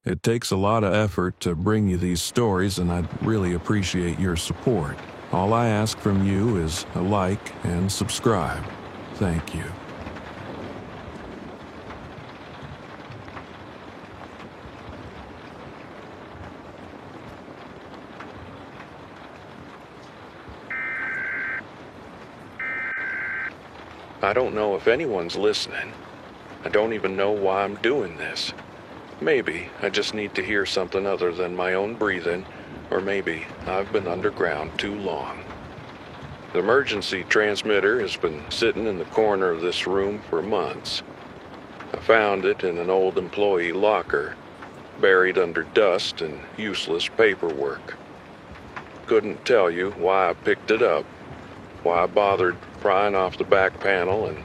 It takes a lot of effort to bring you these stories, and I'd really appreciate your support. All I ask from you is a like and subscribe. Thank you. I don't know if anyone's listening. I don't even know why I'm doing this. Maybe I just need to hear something other than my own breathing, or maybe I've been underground too long. The emergency transmitter has been sitting in the corner of this room for months. I found it in an old employee locker, buried under dust and useless paperwork. Couldn't tell you why I picked it up, why I bothered prying off the back panel and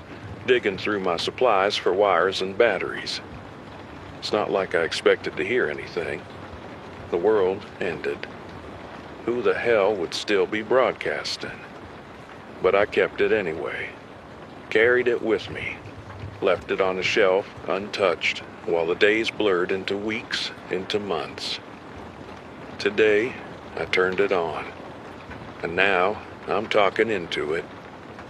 digging through my supplies for wires and batteries. It's not like I expected to hear anything. The world ended. Who the hell would still be broadcasting? But I kept it anyway. Carried it with me. Left it on a shelf, untouched, while the days blurred into weeks, into months. Today, I turned it on. And now, I'm talking into it,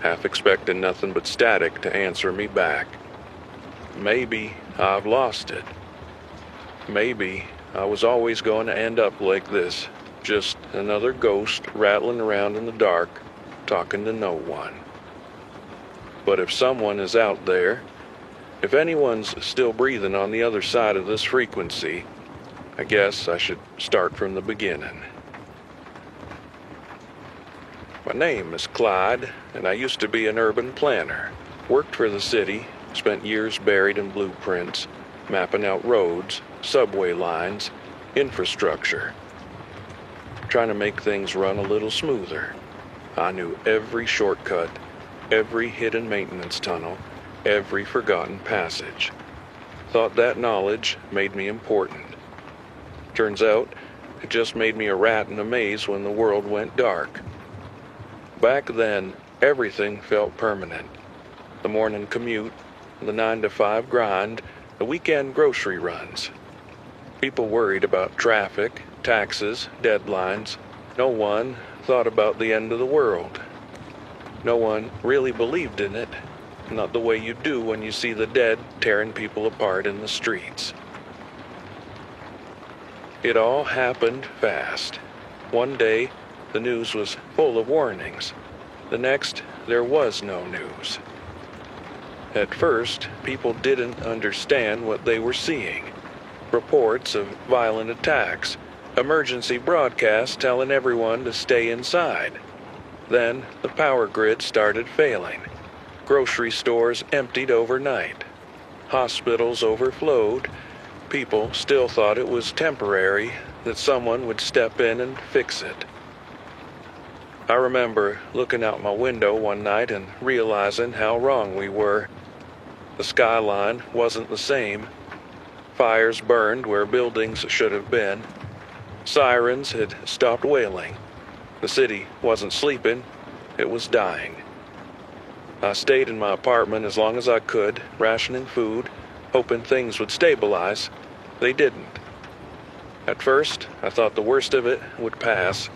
half expecting nothing but static to answer me back. Maybe I've lost it. Maybe I was always going to end up like this, just another ghost rattling around in the dark, talking to no one. But if someone is out there, if anyone's still breathing on the other side of this frequency, I guess I should start from the beginning. My name is Clyde, and I used to be an urban planner. Worked for the city, spent years buried in blueprints, mapping out roads, subway lines, infrastructure. Trying to make things run a little smoother. I knew every shortcut, every hidden maintenance tunnel, every forgotten passage. Thought that knowledge made me important. Turns out, it just made me a rat in a maze when the world went dark. Back then, everything felt permanent. The morning commute, the 9-to-5 grind, the weekend grocery runs. People worried about traffic, taxes, deadlines. No one thought about the end of the world. No one really believed in it, not the way you do when you see the dead tearing people apart in the streets. It all happened fast. One day, the news was full of warnings. The next, there was no news. At first, people didn't understand what they were seeing. Reports of violent attacks, emergency broadcasts telling everyone to stay inside. Then, the power grid started failing. Grocery stores emptied overnight. Hospitals overflowed. People still thought it was temporary, that someone would step in and fix it. I remember looking out my window one night and realizing how wrong we were. The skyline wasn't the same. Fires burned where buildings should have been. Sirens had stopped wailing. The city wasn't sleeping, it was dying. I stayed in my apartment as long as I could, rationing food, hoping things would stabilize. They didn't. At first, I thought the worst of it would pass.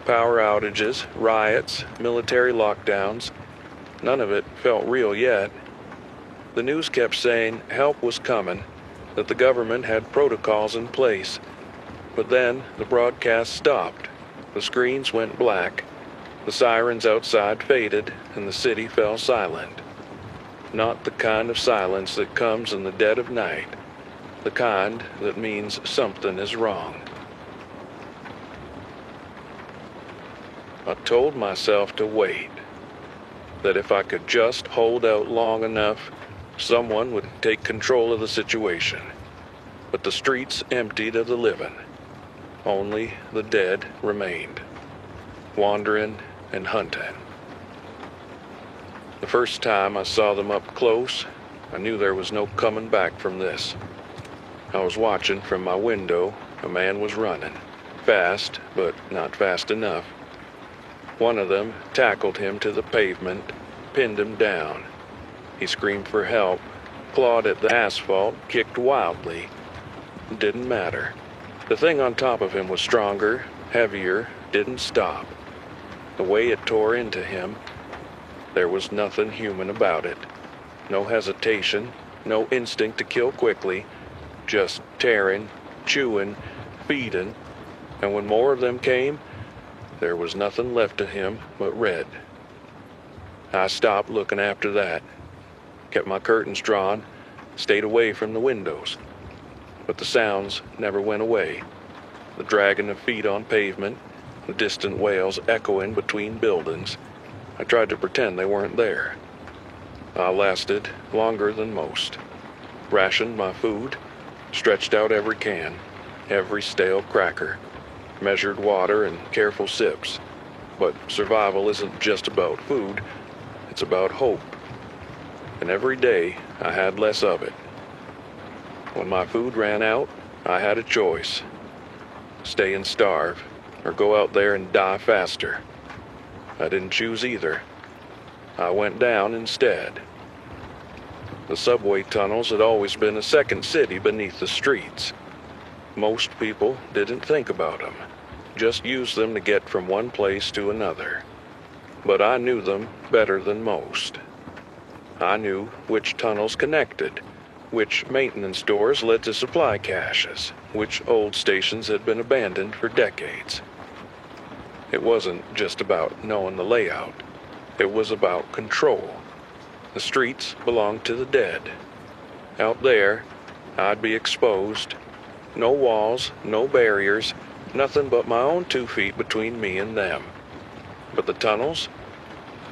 Power outages, riots, military lockdowns. None of it felt real yet. The news kept saying help was coming, that the government had protocols in place. But then the broadcast stopped. The screens went black. The sirens outside faded, and the city fell silent. Not the kind of silence that comes in the dead of night. The kind that means something is wrong. I told myself to wait, that if I could just hold out long enough, someone would take control of the situation. But the streets emptied of the living. Only the dead remained, wandering and hunting. The first time I saw them up close, I knew there was no coming back from this. I was watching from my window. A man was running, fast, but not fast enough. One of them tackled him to the pavement, pinned him down. He screamed for help, clawed at the asphalt, kicked wildly. didn't matter. The thing on top of him was stronger, heavier, didn't stop. The way it tore into him, there was nothing human about it. No hesitation, no instinct to kill quickly, just tearing, chewing, feeding, and when more of them came, there was nothing left of him but red. I stopped looking after that, kept my curtains drawn, stayed away from the windows. But the sounds never went away. The dragging of feet on pavement, the distant wails echoing between buildings. I tried to pretend they weren't there. I lasted longer than most. Rationed my food, stretched out every can, every stale cracker, measured water in careful sips. But survival isn't just about food, it's about hope. And every day I had less of it. When my food ran out, I had a choice. Stay and starve, or go out there and die faster. I didn't choose either. I went down instead. The subway tunnels had always been a second city beneath the streets. Most people didn't think about them, just used them to get from one place to another. But I knew them better than most. I knew which tunnels connected, which maintenance doors led to supply caches, which old stations had been abandoned for decades. It wasn't just about knowing the layout. It was about control. The streets belonged to the dead. Out there, I'd be exposed. No walls, no barriers, nothing but my own 2 feet between me and them. But the tunnels,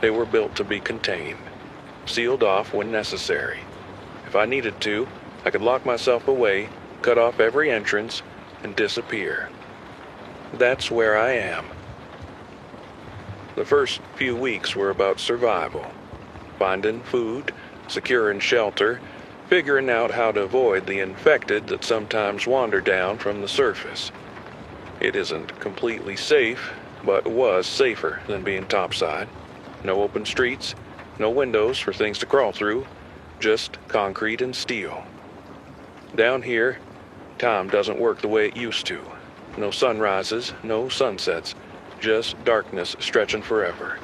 they were built to be contained, sealed off when necessary. If I needed to, I could lock myself away, cut off every entrance, and disappear. That's where I am. The first few weeks were about survival. Finding food, securing shelter, figuring out how to avoid the infected that sometimes wander down from the surface. It isn't completely safe, but was safer than being topside. No open streets, no windows for things to crawl through, just concrete and steel. Down here, time doesn't work the way it used to. No sunrises, no sunsets, just darkness stretching forever.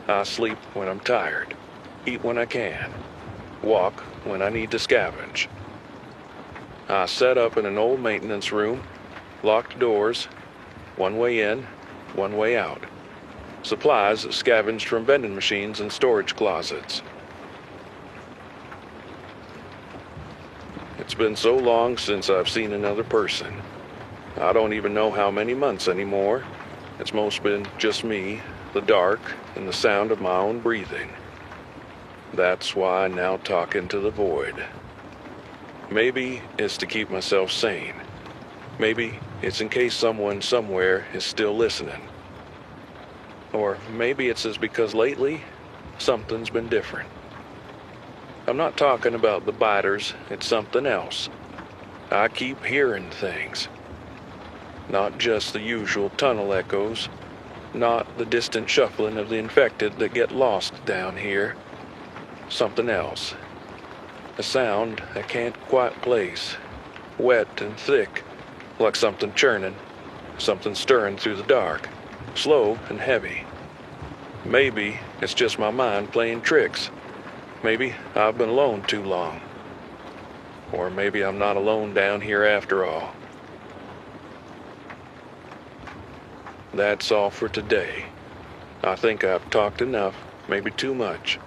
I sleep when I'm tired, eat when I can, walk when I need to scavenge. I set up in an old maintenance room, locked doors, one way in, one way out. Supplies scavenged from vending machines and storage closets. It's been so long since I've seen another person. I don't even know how many months anymore. It's most been just me, the dark, and the sound of my own breathing. That's why I now talk into the void. Maybe it's to keep myself sane. Maybe it's in case someone somewhere is still listening. Or maybe it's because lately, something's been different. I'm not talking about the biters, it's something else. I keep hearing things. Not just the usual tunnel echoes, not the distant shuffling of the infected that get lost down here. Something else. A sound I can't quite place. Wet and thick, like something churning, something stirring through the dark. Slow and heavy. Maybe it's just my mind playing tricks. Maybe I've been alone too long. Or maybe I'm not alone down here after all. That's all for today. I think I've talked enough, maybe too much.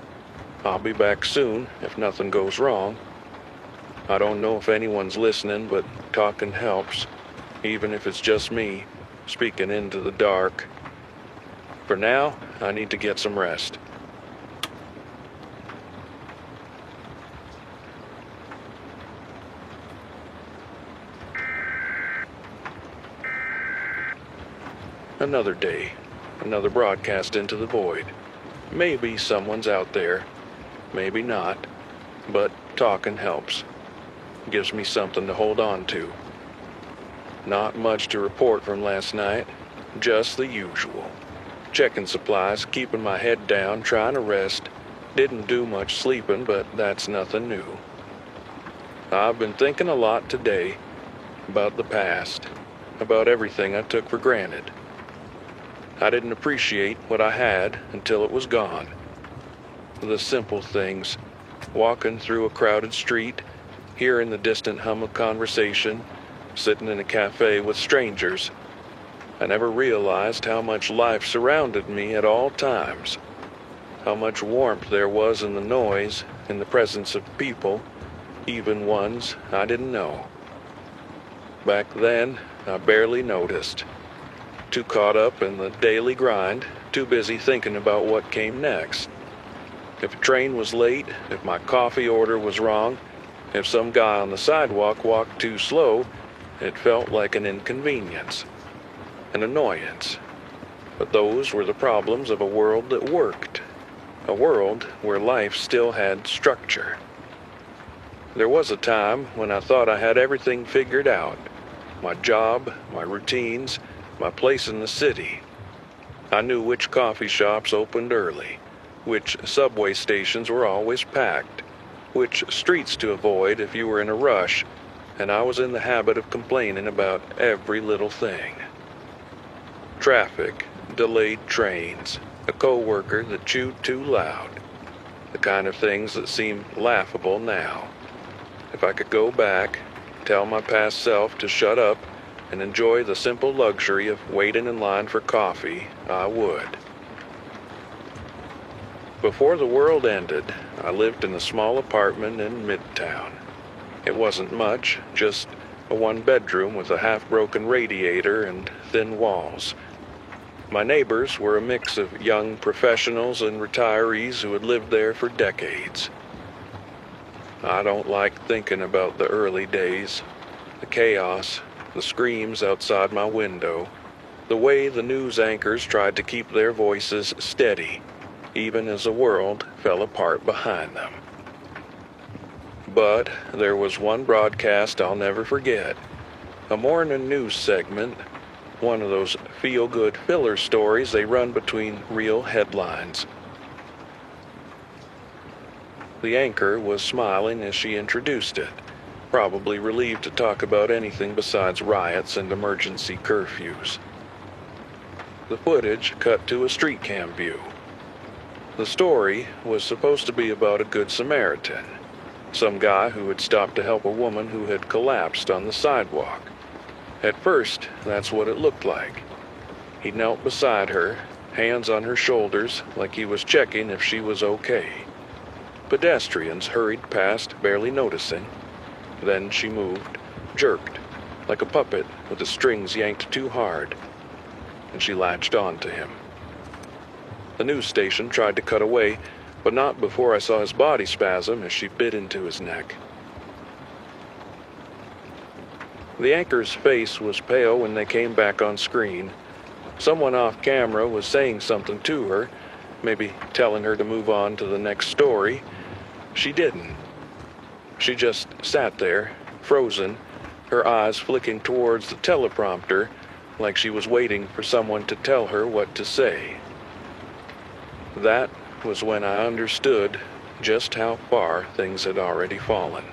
I'll be back soon if nothing goes wrong. I don't know if anyone's listening, but talking helps, even if it's just me speaking into the dark. For now, I need to get some rest. Another day, another broadcast into the void. Maybe someone's out there, maybe not, but talking helps. Gives me something to hold on to. Not much to report from last night, just the usual. Checking supplies, keeping my head down, trying to rest. Didn't do much sleeping, but that's nothing new. I've been thinking a lot today, about the past, about everything I took for granted. I didn't appreciate what I had until it was gone. The simple things, walking through a crowded street, hearing the distant hum of conversation, sitting in a cafe with strangers. I never realized how much life surrounded me at all times, how much warmth there was in the noise, in the presence of people, even ones I didn't know. Back then, I barely noticed. Too caught up in the daily grind, too busy thinking about what came next. If a train was late, if my coffee order was wrong, if some guy on the sidewalk walked too slow, it felt like an inconvenience, an annoyance. But those were the problems of a world that worked, a world where life still had structure. There was a time when I thought I had everything figured out. My job, my routines, my place in the city. I knew which coffee shops opened early, which subway stations were always packed, which streets to avoid if you were in a rush, and I was in the habit of complaining about every little thing. Traffic, delayed trains, a coworker that chewed too loud, the kind of things that seem laughable now. If I could go back, tell my past self to shut up, and enjoy the simple luxury of waiting in line for coffee, I would. Before the world ended, I lived in a small apartment in Midtown. It wasn't much, just a one-bedroom with a half-broken radiator and thin walls. My neighbors were a mix of young professionals and retirees who had lived there for decades. I don't like thinking about the early days, the chaos, the screams outside my window, the way the news anchors tried to keep their voices steady, even as the world fell apart behind them. But there was one broadcast I'll never forget, a morning news segment, one of those feel-good filler stories they run between real headlines. The anchor was smiling as she introduced it, probably relieved to talk about anything besides riots and emergency curfews. The footage cut to a street cam view. The story was supposed to be about a Good Samaritan, some guy who had stopped to help a woman who had collapsed on the sidewalk. At first, that's what it looked like. He knelt beside her, hands on her shoulders, like he was checking if she was okay. Pedestrians hurried past, barely noticing. Then she moved, jerked, like a puppet with the strings yanked too hard, and she latched on to him. The news station tried to cut away, but not before I saw his body spasm as she bit into his neck. The anchor's face was pale when they came back on screen. Someone off camera was saying something to her, maybe telling her to move on to the next story. She didn't. She just sat there, frozen, her eyes flicking towards the teleprompter like she was waiting for someone to tell her what to say. That was when I understood just how far things had already fallen.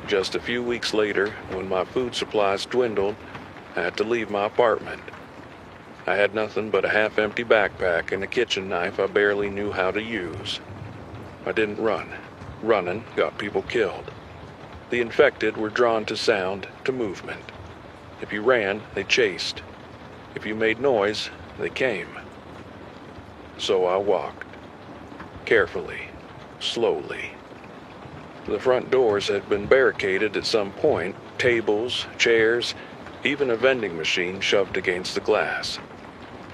Just a few weeks later, when my food supplies dwindled, I had to leave my apartment. I had nothing but a half-empty backpack and a kitchen knife I barely knew how to use. I didn't run. Running got people killed. The infected were drawn to sound, to movement. If you ran, they chased. If you made noise, they came. So I walked. Carefully, slowly. The front doors had been barricaded at some point, tables, chairs, even a vending machine shoved against the glass.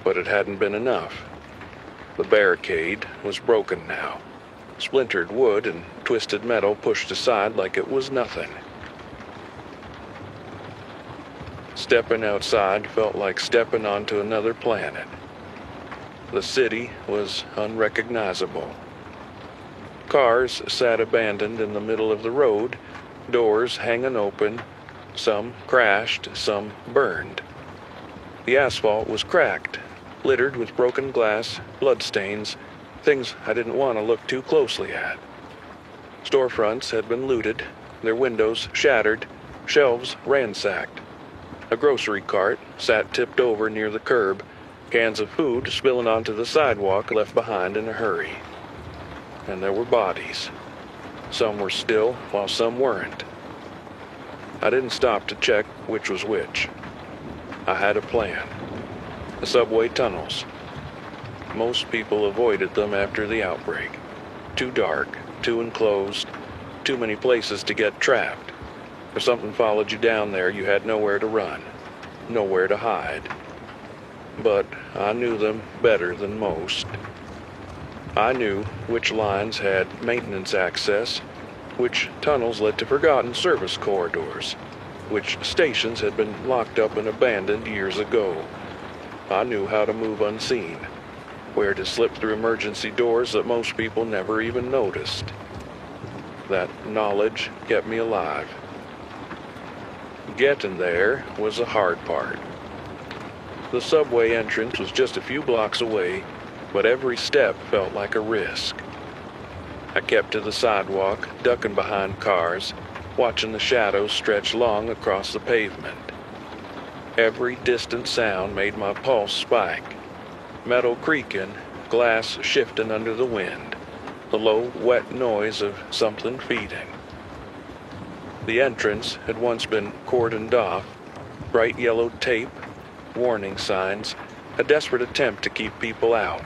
But it hadn't been enough. The barricade was broken now. Splintered wood and twisted metal pushed aside like it was nothing. Stepping outside felt like stepping onto another planet. The city was unrecognizable. Cars sat abandoned in the middle of the road, doors hanging open. Some crashed, some burned. The asphalt was cracked, littered with broken glass, bloodstains, things I didn't want to look too closely at. Storefronts had been looted, their windows shattered, shelves ransacked. A grocery cart sat tipped over near the curb, cans of food spilling onto the sidewalk left behind in a hurry. And there were bodies. Some were still, while some weren't. I didn't stop to check which was which. I had a plan. The subway tunnels. Most people avoided them after the outbreak. Too dark, too enclosed, too many places to get trapped. If something followed you down there, you had nowhere to run, nowhere to hide. But I knew them better than most. I knew which lines had maintenance access, which tunnels led to forgotten service corridors, which stations had been locked up and abandoned years ago. I knew how to move unseen, where to slip through emergency doors that most people never even noticed. That knowledge kept me alive. Getting there was the hard part. The subway entrance was just a few blocks away, but every step felt like a risk. I kept to the sidewalk, ducking behind cars, watching the shadows stretch long across the pavement. Every distant sound made my pulse spike. Metal creaking, glass shifting under the wind, the low, wet noise of something feeding. The entrance had once been cordoned off, bright yellow tape, warning signs, a desperate attempt to keep people out.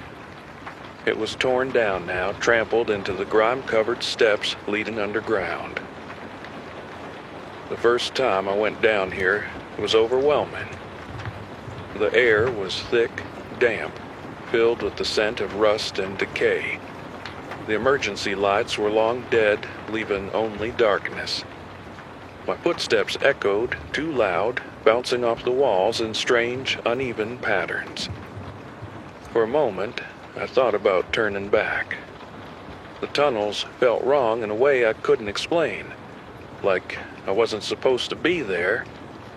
It was torn down now, trampled into the grime-covered steps leading underground. The first time I went down here, it was overwhelming. The air was thick, damp, filled with the scent of rust and decay. The emergency lights were long dead, leaving only darkness. My footsteps echoed, too loud, bouncing off the walls in strange, uneven patterns. For a moment, I thought about turning back. The tunnels felt wrong in a way I couldn't explain. Like I wasn't supposed to be there,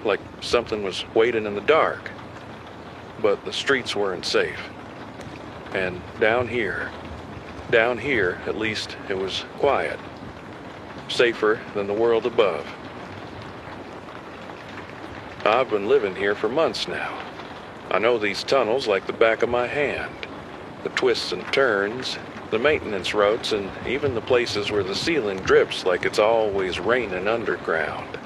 like something was waiting in the dark. But the streets weren't safe. And down here, at least, it was quiet. Safer than the world above. I've been living here for months now. I know these tunnels like the back of my hand. The twists and turns, the maintenance routes, and even the places where the ceiling drips like it's always raining underground.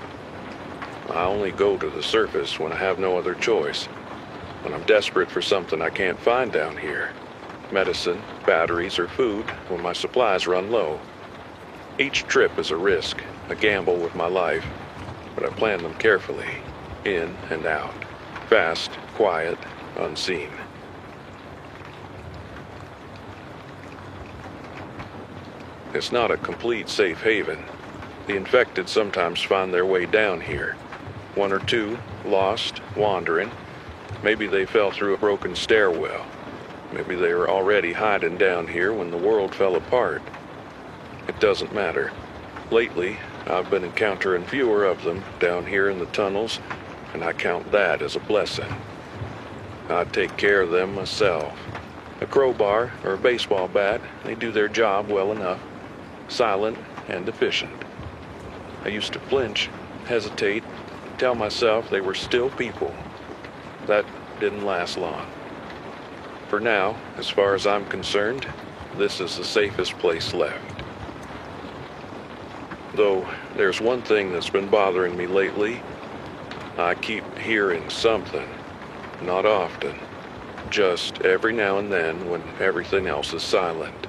I only go to the surface when I have no other choice. When I'm desperate for something I can't find down here. Medicine, batteries, or food when my supplies run low. Each trip is a risk, a gamble with my life, but I plan them carefully, in and out, fast, quiet, unseen. It's not a complete safe haven. The infected sometimes find their way down here. One or two, lost, wandering. Maybe they fell through a broken stairwell. Maybe they were already hiding down here when the world fell apart. It doesn't matter. Lately, I've been encountering fewer of them down here in the tunnels, and I count that as a blessing. I'd take care of them myself. A crowbar or a baseball bat, they do their job well enough. Silent and efficient. I used to flinch, hesitate, tell myself they were still people. That didn't last long. For now, as far as I'm concerned, this is the safest place left. Though there's one thing that's been bothering me lately. I keep hearing something. Not often. Just every now and then when everything else is silent.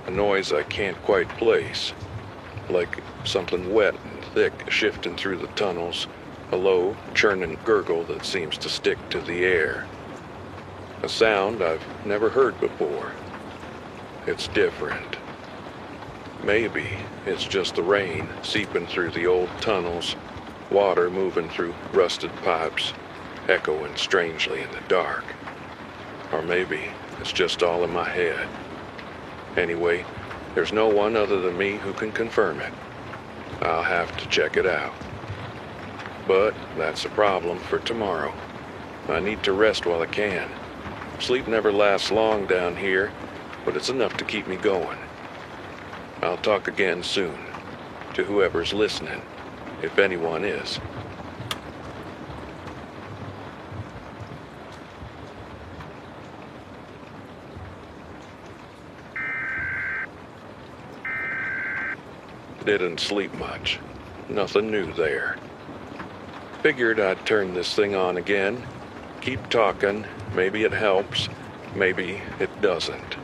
A noise I can't quite place. Like something wet and thick shifting through the tunnels. A low, churning gurgle that seems to stick to the air. A sound I've never heard before. It's different. Maybe it's just the rain seeping through the old tunnels, water moving through rusted pipes, echoing strangely in the dark. Or maybe it's just all in my head. Anyway, there's no one other than me who can confirm it. I'll have to check it out. But that's a problem for tomorrow. I need to rest while I can. Sleep never lasts long down here, but it's enough to keep me going. I'll talk again soon. To whoever's listening, if anyone is. Didn't sleep much. Nothing new there. Figured I'd turn this thing on again. Keep talking. Maybe it helps. Maybe it doesn't.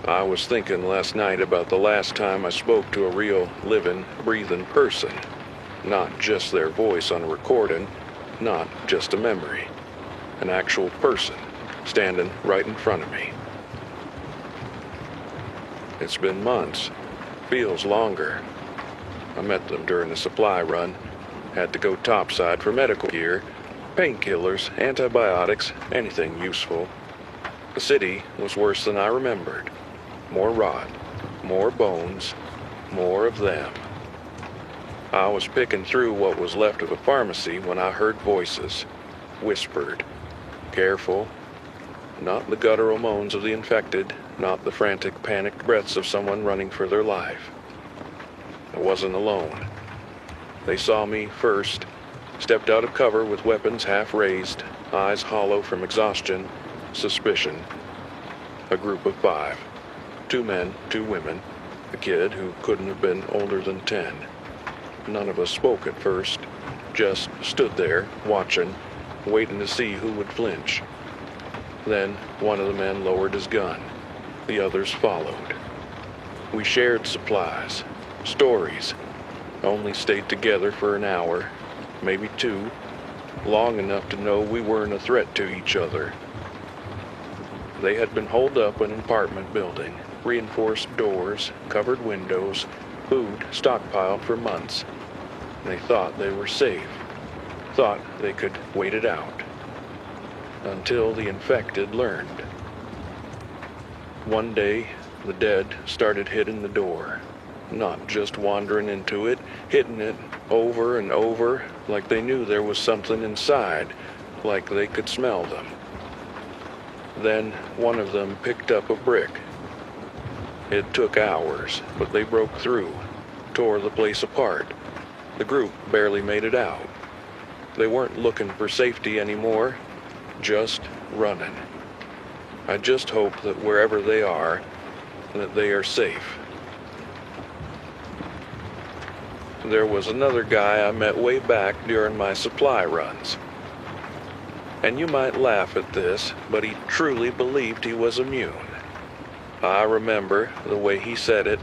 I was thinking last night about the last time I spoke to a real, living, breathing person. Not just their voice on a recording, not just a memory. An actual person, standing right in front of me. It's been months. Feels longer. I met them during the supply run. Had to go topside for medical gear, painkillers, antibiotics, anything useful. The city was worse than I remembered. More rot, more bones, more of them. I was picking through what was left of a pharmacy when I heard voices, whispered. Careful. Not the guttural moans of the infected, not the frantic, panicked breaths of someone running for their life. I wasn't alone. They saw me first, stepped out of cover with weapons half raised, eyes hollow from exhaustion, suspicion. A group of 5. 2 men, 2 women, a kid who couldn't have been older than 10. None of us spoke at first, just stood there, watching, waiting to see who would flinch. Then one of the men lowered his gun. The others followed. We shared supplies, stories, only stayed together for an hour, maybe 2, long enough to know we weren't a threat to each other. They had been holed up in an apartment building, reinforced doors, covered windows, food stockpiled for months. They thought they were safe, thought they could wait it out. Until the infected learned. One day, the dead started hitting the door. Not just wandering into it, hitting it over and over, like they knew there was something inside, like they could smell them. Then one of them picked up a brick. It took hours, but they broke through, tore the place apart. The group barely made it out. They weren't looking for safety anymore, just running. I just hope that wherever they are, that they are safe. There was another guy I met way back during my supply runs. And you might laugh at this, but he truly believed he was immune. I remember the way he said it,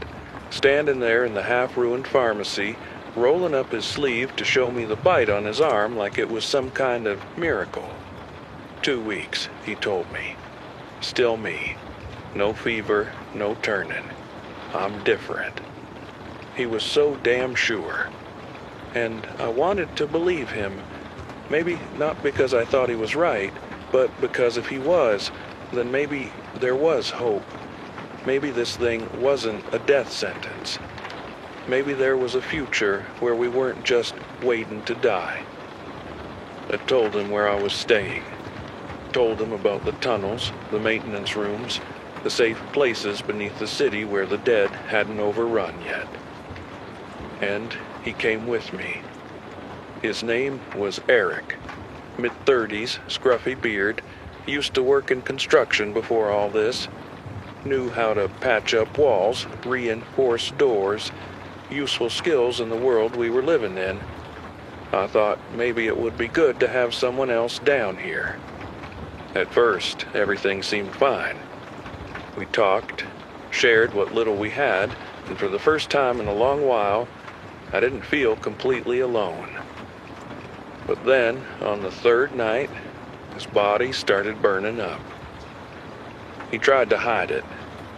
standing there in the half-ruined pharmacy, rolling up his sleeve to show me the bite on his arm like it was some kind of miracle. 2 weeks, he told me. Still me. No fever, no turning. I'm different. He was so damn sure. And I wanted to believe him. Maybe not because I thought he was right, but because if he was, then maybe there was hope. Maybe this thing wasn't a death sentence. Maybe there was a future where we weren't just waiting to die. I told him where I was staying. Told him about the tunnels, the maintenance rooms, the safe places beneath the city where the dead hadn't overrun yet. And he came with me. His name was Eric. Mid-30s, scruffy beard, used to work in construction before all this. Knew how to patch up walls, reinforce doors, useful skills in the world we were living in. I thought maybe it would be good to have someone else down here. At first, everything seemed fine. We talked, shared what little we had, and for the first time in a long while, I didn't feel completely alone. But then, on the 3rd night, his body started burning up. He tried to hide it,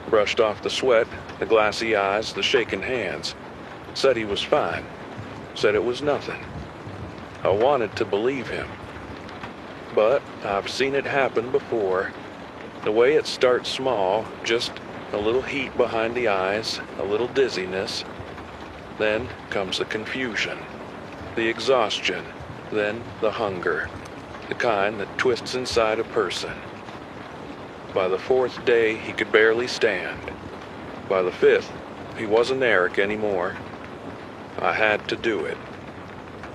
brushed off the sweat, the glassy eyes, the shaking hands, said he was fine, said it was nothing. I wanted to believe him. But I've seen it happen before. The way it starts small, just a little heat behind the eyes, a little dizziness. Then comes the confusion, the exhaustion, then the hunger, the kind that twists inside a person. By the 4th day, he could barely stand. By the 5th, he wasn't Eric anymore. I had to do it.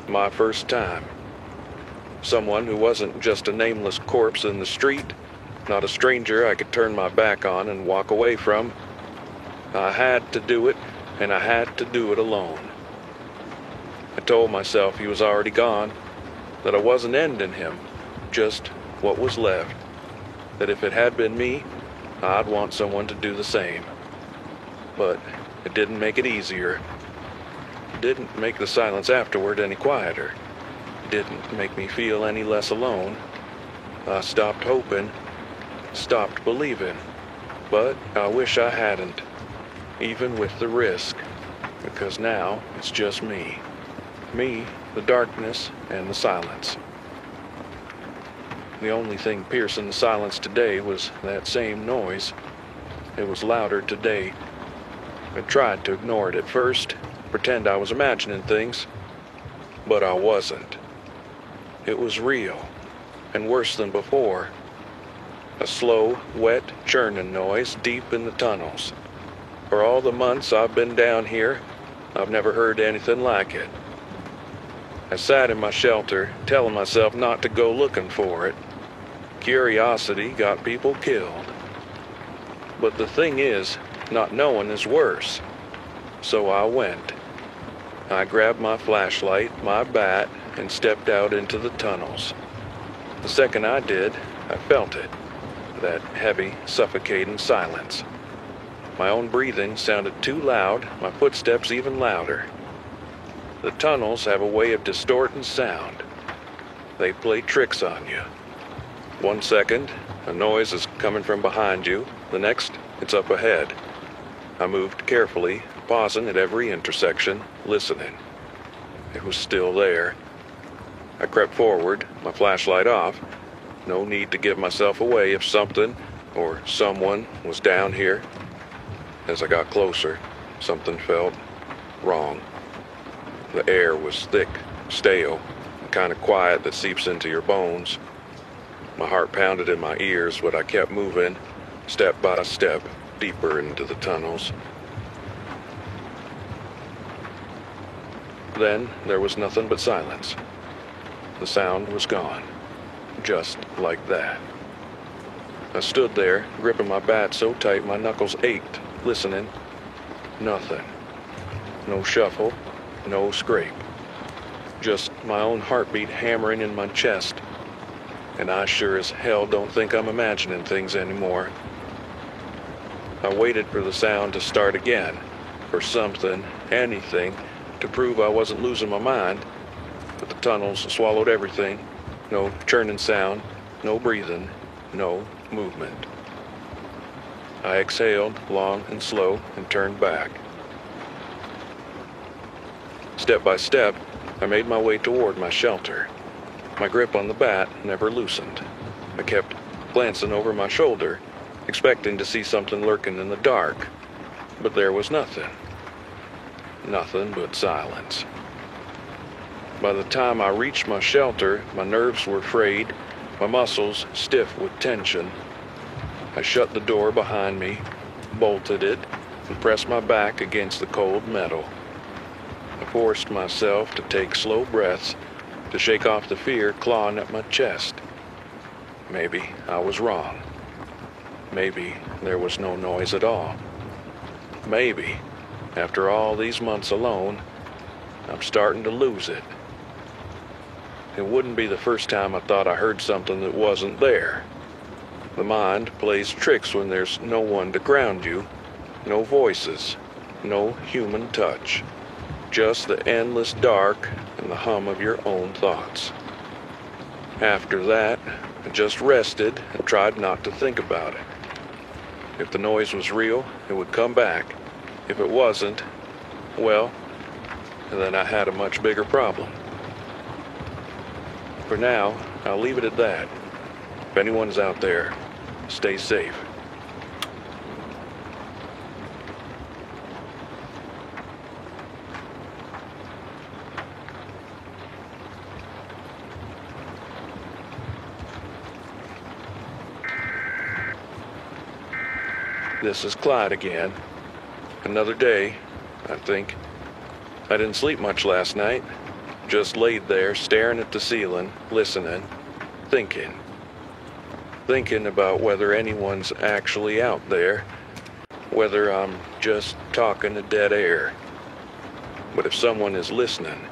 My first time. Someone who wasn't just a nameless corpse in the street, not a stranger I could turn my back on and walk away from. I had to do it, and I had to do it alone. I told myself he was already gone, that I wasn't ending him, just what was left, that if it had been me, I'd want someone to do the same. But it didn't make it easier. It didn't make the silence afterward any quieter. It didn't make me feel any less alone. I stopped hoping, stopped believing, but I wish I hadn't, even with the risk, because now it's just me. Me, the darkness, and the silence. The only thing piercing the silence today was that same noise. It was louder today. I tried to ignore it at first, pretend I was imagining things, but I wasn't. It was real, and worse than before. A slow, wet, churning noise deep in the tunnels. For all the months I've been down here, I've never heard anything like it. I sat in my shelter, telling myself not to go looking for it. Curiosity got people killed. But the thing is, not knowing is worse. So I went. I grabbed my flashlight, my bat, and stepped out into the tunnels. The second I did, I felt it. That heavy, suffocating silence. My own breathing sounded too loud, my footsteps even louder. The tunnels have a way of distorting sound. They play tricks on you. 1 second, a noise is coming from behind you. The next, it's up ahead. I moved carefully, pausing at every intersection, listening. It was still there. I crept forward, my flashlight off. No need to give myself away if something or someone was down here. As I got closer, something felt wrong. The air was thick, stale, the kind of quiet that seeps into your bones. My heart pounded in my ears, but I kept moving, step by step, deeper into the tunnels. Then there was nothing but silence. The sound was gone, just like that. I stood there, gripping my bat so tight my knuckles ached, listening. Nothing. No shuffle. No scrape. Just my own heartbeat hammering in my chest. And I sure as hell don't think I'm imagining things anymore. I waited for the sound to start again, for something, anything, to prove I wasn't losing my mind. But the tunnels swallowed everything. No churning sound, no breathing, no movement. I exhaled long and slow and turned back. Step by step, I made my way toward my shelter. My grip on the bat never loosened. I kept glancing over my shoulder, expecting to see something lurking in the dark, but there was nothing. Nothing but silence. By the time I reached my shelter, my nerves were frayed, my muscles stiff with tension. I shut the door behind me, bolted it, and pressed my back against the cold metal. I forced myself to take slow breaths, to shake off the fear clawing at my chest. Maybe I was wrong. Maybe there was no noise at all. Maybe, after all these months alone, I'm starting to lose it. It wouldn't be the first time I thought I heard something that wasn't there. The mind plays tricks when there's no one to ground you, no voices, no human touch. Just the endless dark and the hum of your own thoughts. After that, I just rested and tried not to think about it. If the noise was real, it would come back. If it wasn't, well, then I had a much bigger problem. For now, I'll leave it at that. If anyone's out there, stay safe. This is Clyde again. Another day, I think. I didn't sleep much last night. Just laid there, staring at the ceiling, listening, thinking. Thinking about whether anyone's actually out there, whether I'm just talking to dead air. But if someone is listening,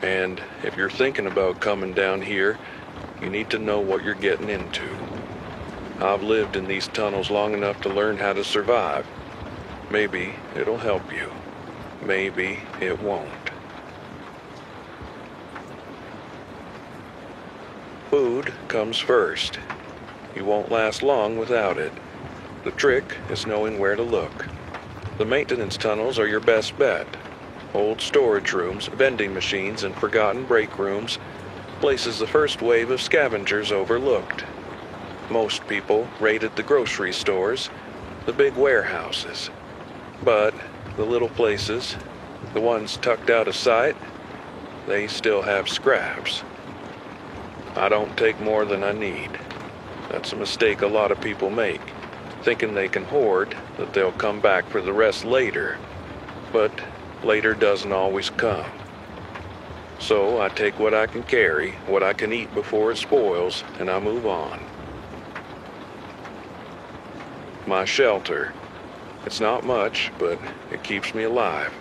and if you're thinking about coming down here, you need to know what you're getting into. I've lived in these tunnels long enough to learn how to survive. Maybe it'll help you. Maybe it won't. Food comes first. You won't last long without it. The trick is knowing where to look. The maintenance tunnels are your best bet. Old storage rooms, vending machines, and forgotten break rooms, places the first wave of scavengers overlooked. Most people raided the grocery stores, the big warehouses. But the little places, the ones tucked out of sight, they still have scraps. I don't take more than I need. That's a mistake a lot of people make, thinking they can hoard, that they'll come back for the rest later. But later doesn't always come. So I take what I can carry, what I can eat before it spoils, and I move on. My shelter. It's not much, but it keeps me alive.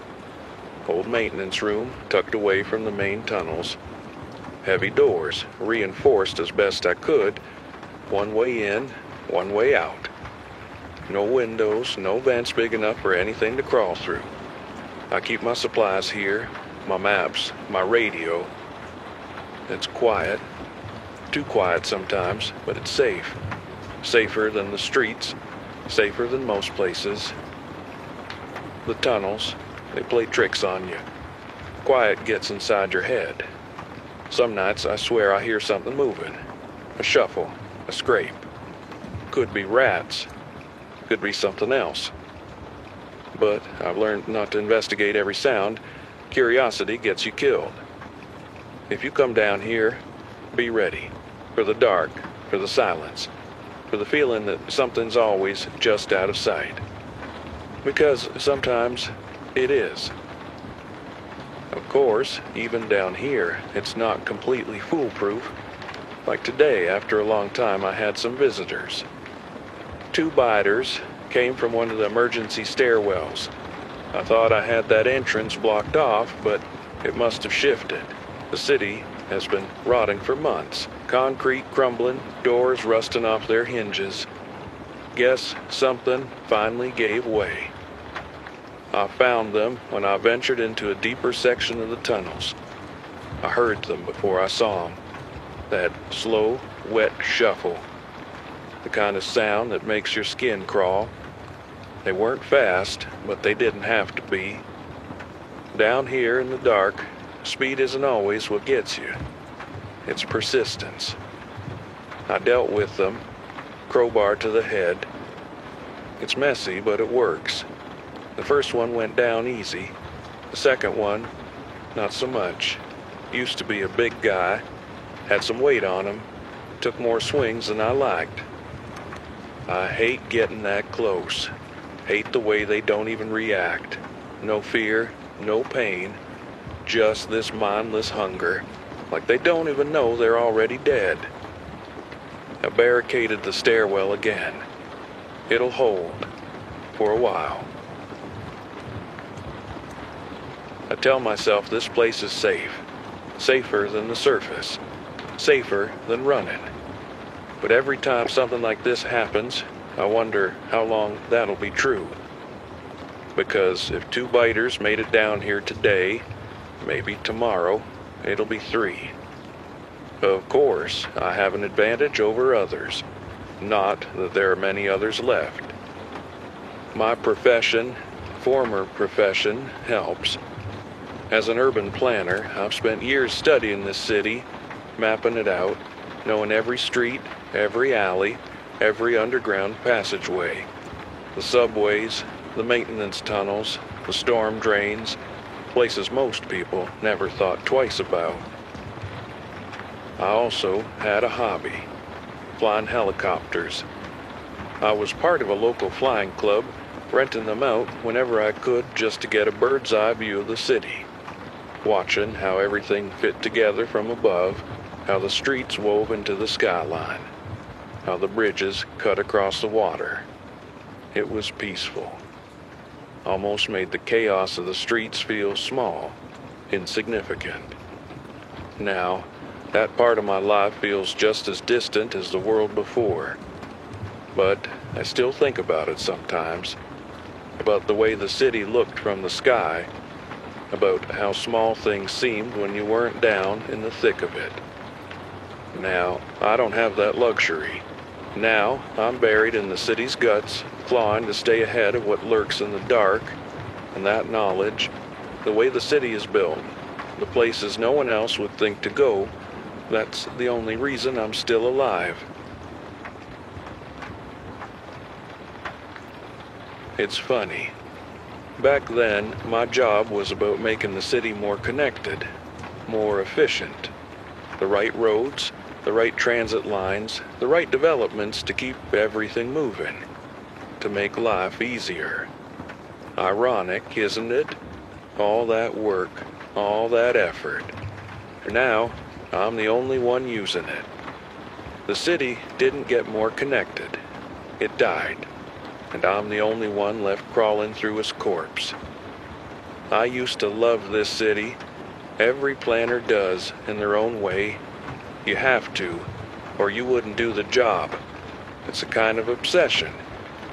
Old maintenance room, tucked away from the main tunnels. Heavy doors, reinforced as best I could. One way in, one way out. No windows, no vents big enough for anything to crawl through. I keep my supplies here, my maps, my radio. It's quiet. Too quiet sometimes, but it's safe. Safer than the streets. Safer than most places. The tunnels, they play tricks on you. Quiet gets inside your head. Some nights I swear I hear something moving. A shuffle, a scrape. Could be rats. Could be something else. But I've learned not to investigate every sound. Curiosity gets you killed. If you come down here, be ready. For the dark, for the silence. For the feeling that something's always just out of sight. Because sometimes it is. Of course, even down here, it's not completely foolproof. Like today, after a long time, I had some visitors. 2 biters came from one of the emergency stairwells. I thought I had that entrance blocked off, but it must have shifted. The city has been rotting for months. Concrete crumbling, doors rusting off their hinges. Guess something finally gave way. I found them when I ventured into a deeper section of the tunnels. I heard them before I saw them. That slow, wet shuffle. The kind of sound that makes your skin crawl. They weren't fast, but they didn't have to be. Down here in the dark, speed isn't always what gets you. It's persistence. I dealt with them, crowbar to the head. It's messy, but it works. The first one went down easy. The second one, not so much. Used to be a big guy, had some weight on him, took more swings than I liked. I hate getting that close. Hate the way they don't even react. No fear, no pain, just this mindless hunger. Like they don't even know they're already dead. I barricaded the stairwell again. It'll hold. For a while. I tell myself this place is safe. Safer than the surface. Safer than running. But every time something like this happens, I wonder how long that'll be true. Because if 2 biters made it down here today, maybe tomorrow, it'll be 3. Of course, I have an advantage over others. Not that there are many others left. My profession, former profession, helps. As an urban planner, I've spent years studying this city, mapping it out, knowing every street, every alley, every underground passageway. The subways, the maintenance tunnels, the storm drains, places most people never thought twice about. I also had a hobby, flying helicopters. I was part of a local flying club, renting them out whenever I could just to get a bird's eye view of the city, watching how everything fit together from above, how the streets wove into the skyline, how the bridges cut across the water. It was peaceful. Almost made the chaos of the streets feel small, insignificant. Now, that part of my life feels just as distant as the world before. But I still think about it sometimes, about the way the city looked from the sky, about how small things seemed when you weren't down in the thick of it. Now, I don't have that luxury. Now, I'm buried in the city's guts, clawing to stay ahead of what lurks in the dark, and that knowledge, the way the city is built, the places no one else would think to go, that's the only reason I'm still alive. It's funny. Back then, my job was about making the city more connected, more efficient. The right roads, the right transit lines, the right developments to keep everything moving, to make life easier. Ironic, isn't it? All that work, all that effort. Now, I'm the only one using it. The city didn't get more connected. It died. And I'm the only one left crawling through his corpse. I used to love this city. Every planner does, in their own way. You have to, or you wouldn't do the job. It's a kind of obsession.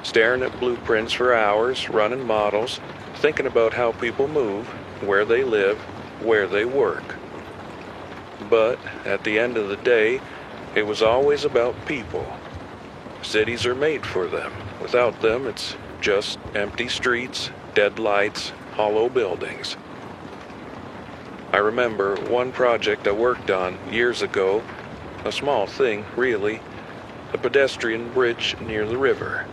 Staring at blueprints for hours, running models, thinking about how people move, where they live, where they work. But at the end of the day, it was always about people. Cities are made for them. Without them, it's just empty streets, dead lights, hollow buildings. I remember one project I worked on years ago, a small thing, really, a pedestrian bridge near the river.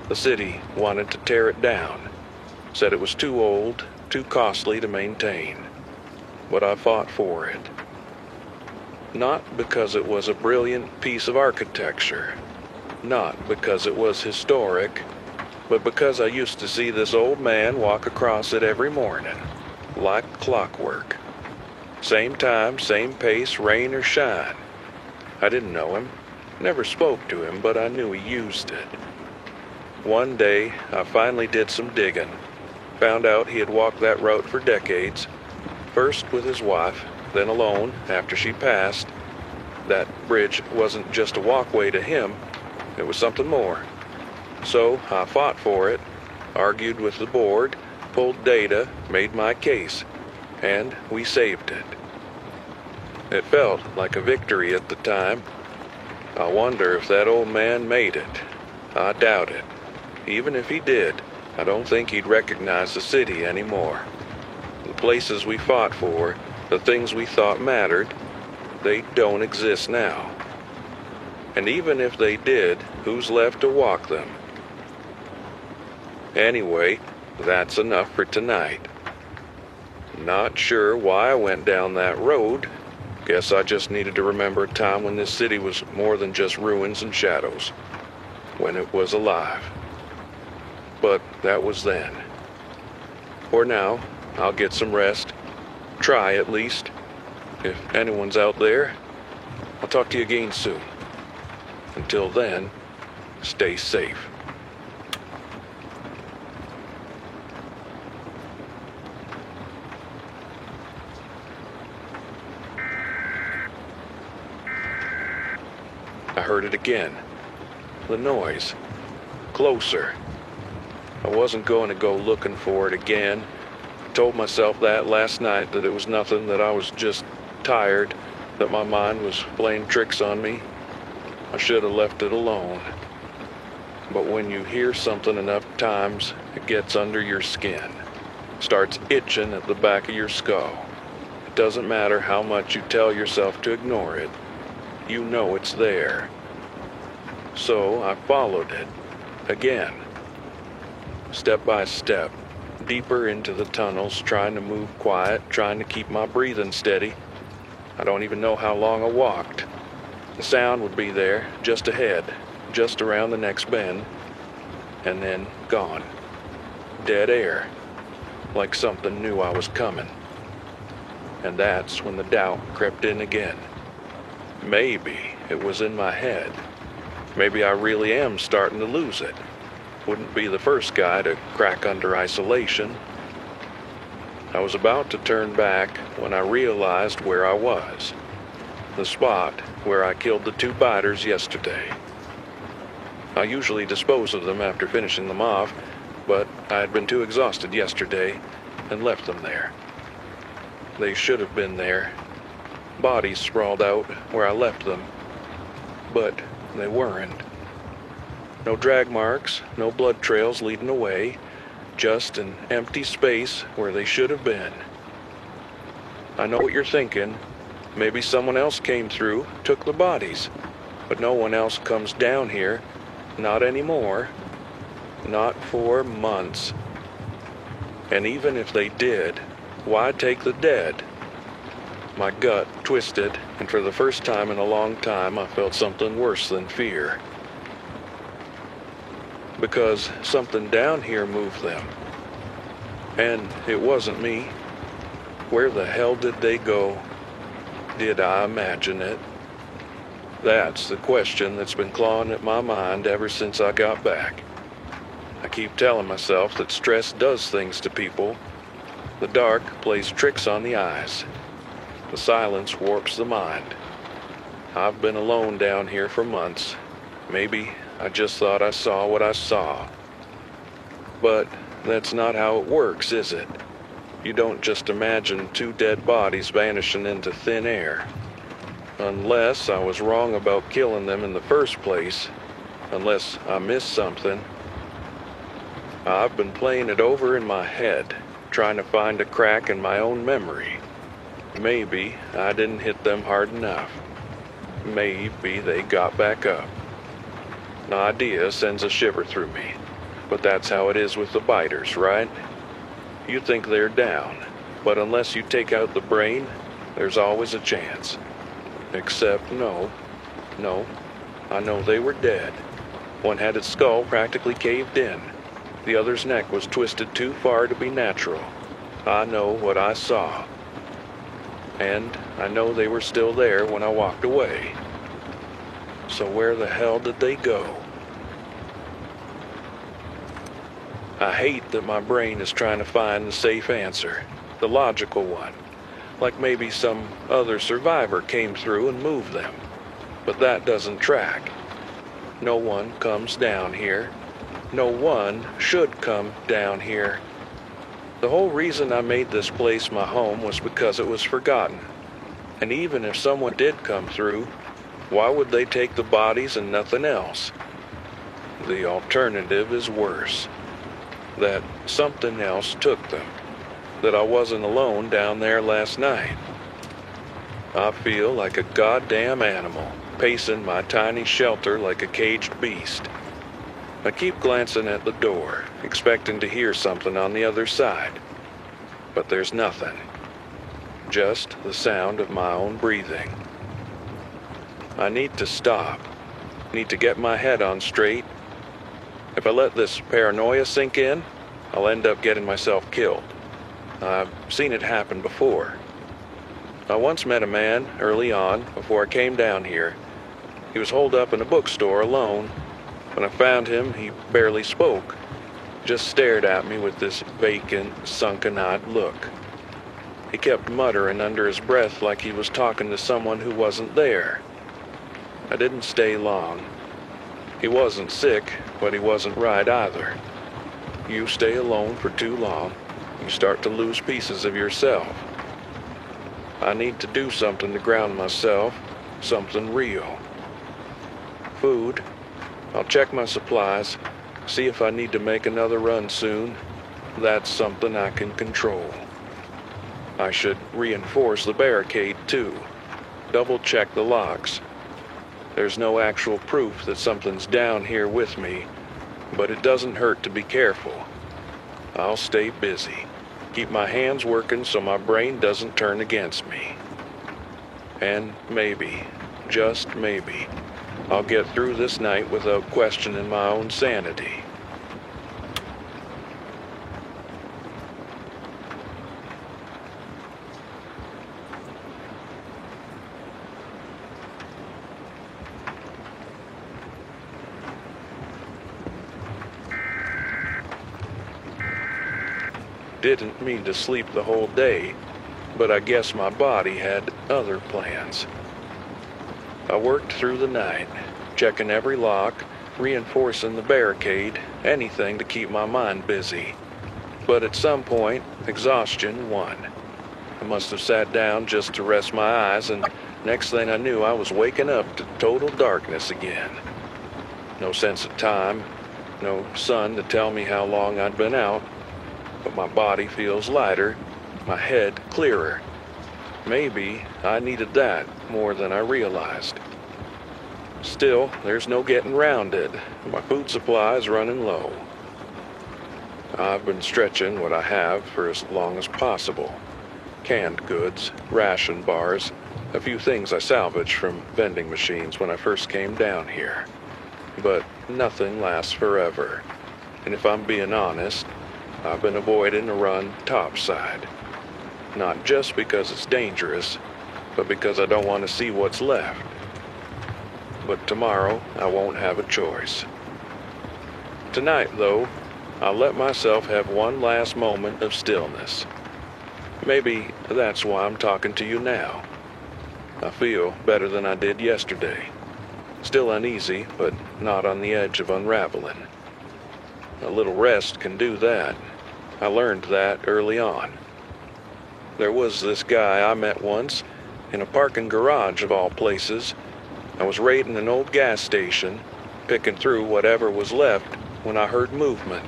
The city wanted to tear it down, said it was too old, too costly to maintain. But I fought for it. Not because it was a brilliant piece of architecture. Not because it was historic, but because I used to see this old man walk across it every morning, like clockwork. Same time, same pace, rain or shine. I didn't know him, never spoke to him, but I knew he used it. One day, I finally did some digging, found out he had walked that route for decades, first with his wife, then alone after she passed. That bridge wasn't just a walkway to him, it was something more. So I fought for it, argued with the board, pulled data, made my case, and we saved it. It felt like a victory at the time. I wonder if that old man made it. I doubt it. Even if he did, I don't think he'd recognize the city anymore. The places we fought for, the things we thought mattered, they don't exist now. And even if they did, who's left to walk them? Anyway, that's enough for tonight. Not sure why I went down that road. Guess I just needed to remember a time when this city was more than just ruins and shadows. When it was alive. But that was then. For now, I'll get some rest. Try at least. If anyone's out there, I'll talk to you again soon. Until then, stay safe. I heard it again. The noise. Closer. I wasn't going to go looking for it again. I told myself that last night, that it was nothing, that I was just tired, that my mind was playing tricks on me. I should have left it alone. But when you hear something enough times, it gets under your skin. Starts itching at the back of your skull. It doesn't matter how much you tell yourself to ignore it. You know it's there. So I followed it. Again. Step by step. Deeper into the tunnels, trying to move quiet, trying to keep my breathing steady. I don't even know how long I walked. The sound would be there, just ahead, just around the next bend, and then gone. dead air, like something knew I was coming. And that's when the doubt crept in again. Maybe it was in my head. Maybe I really am starting to lose it. Wouldn't be the first guy to crack under isolation. I was about to turn back when I realized where I was. The spot where I killed the 2 biters yesterday. I usually dispose of them after finishing them off, but I had been too exhausted yesterday and left them there. They should have been there. Bodies sprawled out where I left them, but they weren't. No drag marks, no blood trails leading away, just an empty space where they should have been. I know what you're thinking. Maybe someone else came through, took the bodies, but no one else comes down here. Not anymore. Not for months. And even if they did, why take the dead? My gut twisted, and for the first time in a long time, I felt something worse than fear. Because something down here moved them. And it wasn't me. Where the hell did they go? Did I imagine it? That's the question that's been clawing at my mind ever since I got back. I keep telling myself that stress does things to people. The dark plays tricks on the eyes. The silence warps the mind. I've been alone down here for months. Maybe I just thought I saw what I saw. But that's not how it works, is it? You don't just imagine 2 dead bodies vanishing into thin air. Unless I was wrong about killing them in the first place. Unless I missed something. I've been playing it over in my head, trying to find a crack in my own memory. Maybe I didn't hit them hard enough. Maybe they got back up. An idea sends a shiver through me. But that's how it is with the biters, right? You think they're down, but unless you take out the brain, there's always a chance. Except no, I know they were dead. One had its skull practically caved in. The other's neck was twisted too far to be natural. I know what I saw. And I know they were still there when I walked away. So where the hell did they go? I hate that my brain is trying to find the safe answer, the logical one. Like maybe some other survivor came through and moved them. But that doesn't track. No one comes down here. No one should come down here. The whole reason I made this place my home was because it was forgotten. And even if someone did come through, why would they take the bodies and nothing else? The alternative is worse. That something else took them. That I wasn't alone down there last night. I feel like a goddamn animal, pacing my tiny shelter like a caged beast. I keep glancing at the door, expecting to hear something on the other side. But there's nothing. Just the sound of my own breathing. I need to stop. Need to get my head on straight. If I let this paranoia sink in, I'll end up getting myself killed. I've seen it happen before. I once met a man early on, before I came down here. He was holed up in a bookstore alone. When I found him, he barely spoke. Just stared at me with this vacant, sunken-eyed look. He kept muttering under his breath like he was talking to someone who wasn't there. I didn't stay long. He wasn't sick, but he wasn't right either. You stay alone for too long, you start to lose pieces of yourself. I need to do something to ground myself, something real. Food. I'll check my supplies, see if I need to make another run soon. That's something I can control. I should reinforce the barricade too. Double check the locks. There's no actual proof that something's down here with me, but it doesn't hurt to be careful. I'll stay busy. Keep my hands working so my brain doesn't turn against me. And maybe, just maybe, I'll get through this night without questioning my own sanity. didn't mean to sleep the whole day, but I guess my body had other plans. I worked through the night, checking every lock, reinforcing the barricade, anything to keep my mind busy. But at some point, exhaustion won. I must have sat down just to rest my eyes, and next thing I knew, I was waking up to total darkness again. No sense of time, no sun to tell me how long I'd been out, but my body feels lighter, my head clearer. Maybe I needed that more than I realized. Still, there's no getting round it. My food supply is running low. I've been stretching what I have for as long as possible. Canned goods, ration bars, a few things I salvaged from vending machines when I first came down here. But nothing lasts forever. And if I'm being honest, I've been avoiding a run topside. Not just because it's dangerous, but because I don't want to see what's left. But tomorrow, I won't have a choice. Tonight, though, I'll let myself have one last moment of stillness. Maybe that's why I'm talking to you now. I feel better than I did yesterday. Still uneasy, but not on the edge of unraveling. A little rest can do that. I learned that early on. There was this guy I met once, in a parking garage of all places. I was raiding an old gas station, picking through whatever was left when I heard movement.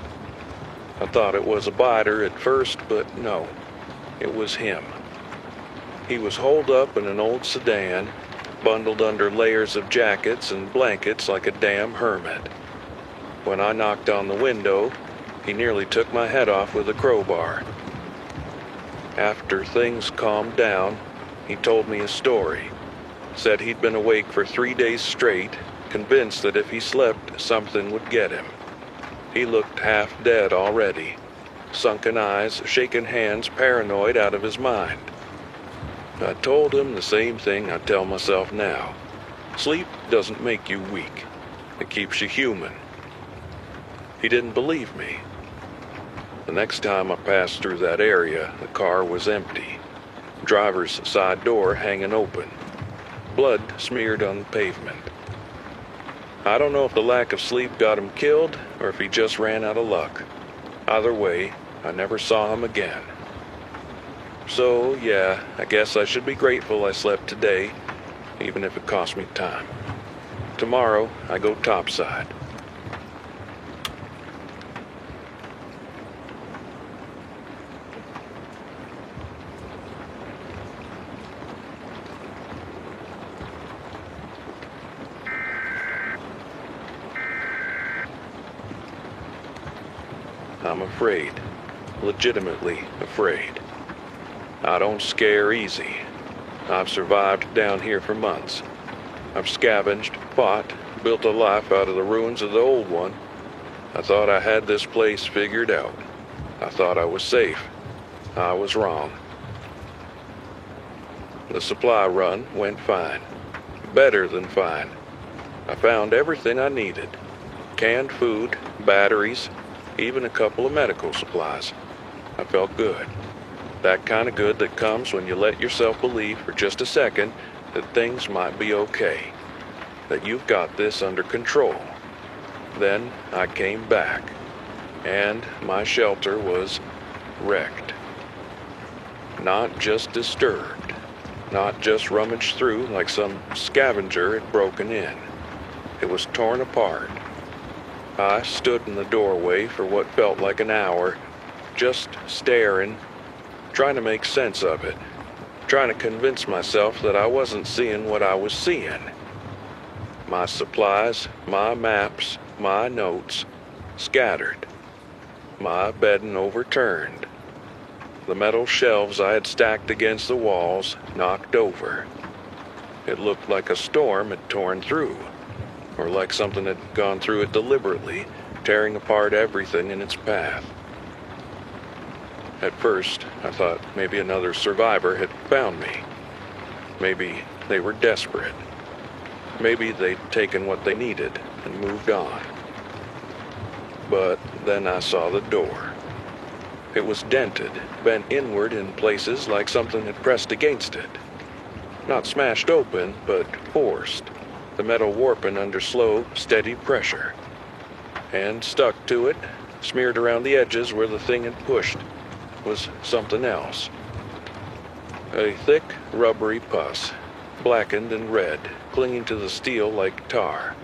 I thought it was a biter at first, but no, it was him. He was holed up in an old sedan, bundled under layers of jackets and blankets like a damn hermit. When I knocked on the window, he nearly took my head off with a crowbar. After things calmed down, he told me a story. Said he'd been awake for 3 days straight, convinced that if he slept, something would get him. He looked half dead already, sunken eyes, shaking hands, paranoid out of his mind. I told him the same thing I tell myself now. Sleep doesn't make you weak. It keeps you human. He didn't believe me. The next time I passed through that area, the car was empty. Driver's side door hanging open. Blood smeared on the pavement. I don't know if the lack of sleep got him killed or if he just ran out of luck. Either way, I never saw him again. So, yeah, I guess I should be grateful I slept today, even if it cost me time. Tomorrow, I go topside. I'm afraid. Legitimately afraid. I don't scare easy. I've survived down here for months. I've scavenged, fought, built a life out of the ruins of the old one. I thought I had this place figured out. I thought I was safe. I was wrong. The supply run went fine. Better than fine. I found everything I needed. Canned food, batteries, even a couple of medical supplies. I felt good. That kind of good that comes when you let yourself believe for just a second that things might be okay, that you've got this under control. Then I came back, and my shelter was wrecked. Not just disturbed, not just rummaged through like some scavenger had broken in. It was torn apart. I stood in the doorway for what felt like an hour, just staring, trying to make sense of it, trying to convince myself that I wasn't seeing what I was seeing. My supplies, my maps, my notes, scattered. My bedding overturned. The metal shelves I had stacked against the walls knocked over. It looked like a storm had torn through, or like something had gone through it deliberately, tearing apart everything in its path. At first, I thought maybe another survivor had found me. Maybe they were desperate. Maybe they'd taken what they needed and moved on. But then I saw the door. It was dented, bent inward in places like something had pressed against it. Not smashed open, but forced, the metal warping under slow, steady pressure. And stuck to it, smeared around the edges where the thing had pushed, was something else. A thick, rubbery pus, blackened and red, clinging to the steel like tar.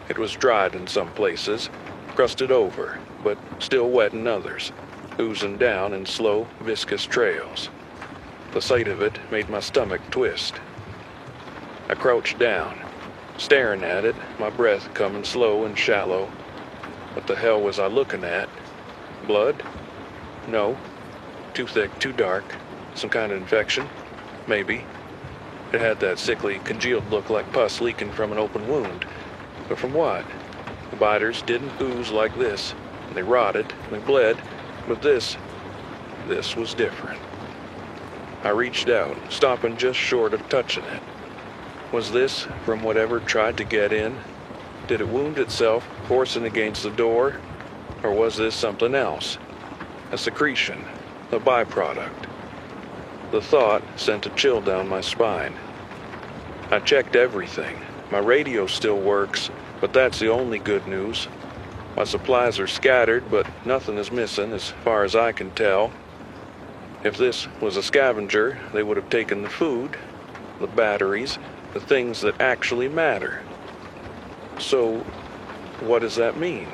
It was dried in some places, crusted over, but still wet in others, oozing down in slow, viscous trails. The sight of it made my stomach twist. I crouched down, staring at it, my breath coming slow and shallow. What the hell was I looking at? Blood? No. Too thick, too dark. Some kind of infection? Maybe. It had that sickly, congealed look like pus leaking from an open wound. But from what? The biters didn't ooze like this. They rotted, they bled, but this was different. I reached out, stopping just short of touching it. Was this from whatever tried to get in? Did it wound itself, forcing against the door? Or was this something else? A secretion, a byproduct. The thought sent a chill down my spine. I checked everything. My radio still works, but that's the only good news. My supplies are scattered, but nothing is missing as far as I can tell. If this was a scavenger, they would have taken the food, the batteries, the things that actually matter. So, what does that mean?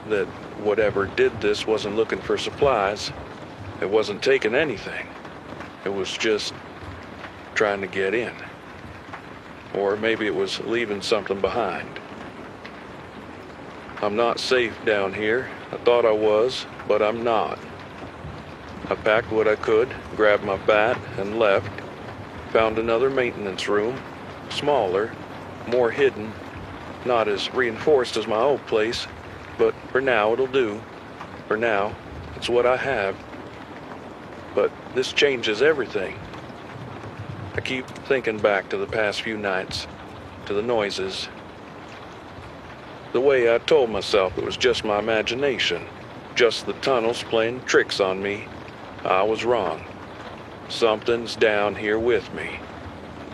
That whatever did this wasn't looking for supplies. It wasn't taking anything. It was just trying to get in. Or maybe it was leaving something behind. I'm not safe down here. I thought I was, but I'm not. I packed what I could, grabbed my bat, and left. Found another maintenance room, smaller, more hidden, not as reinforced as my old place, but for now it'll do. For now, it's what I have. But this changes everything. I keep thinking back to the past few nights, to the noises. The way I told myself it was just my imagination, just the tunnels playing tricks on me. I was wrong. Something's down here with me.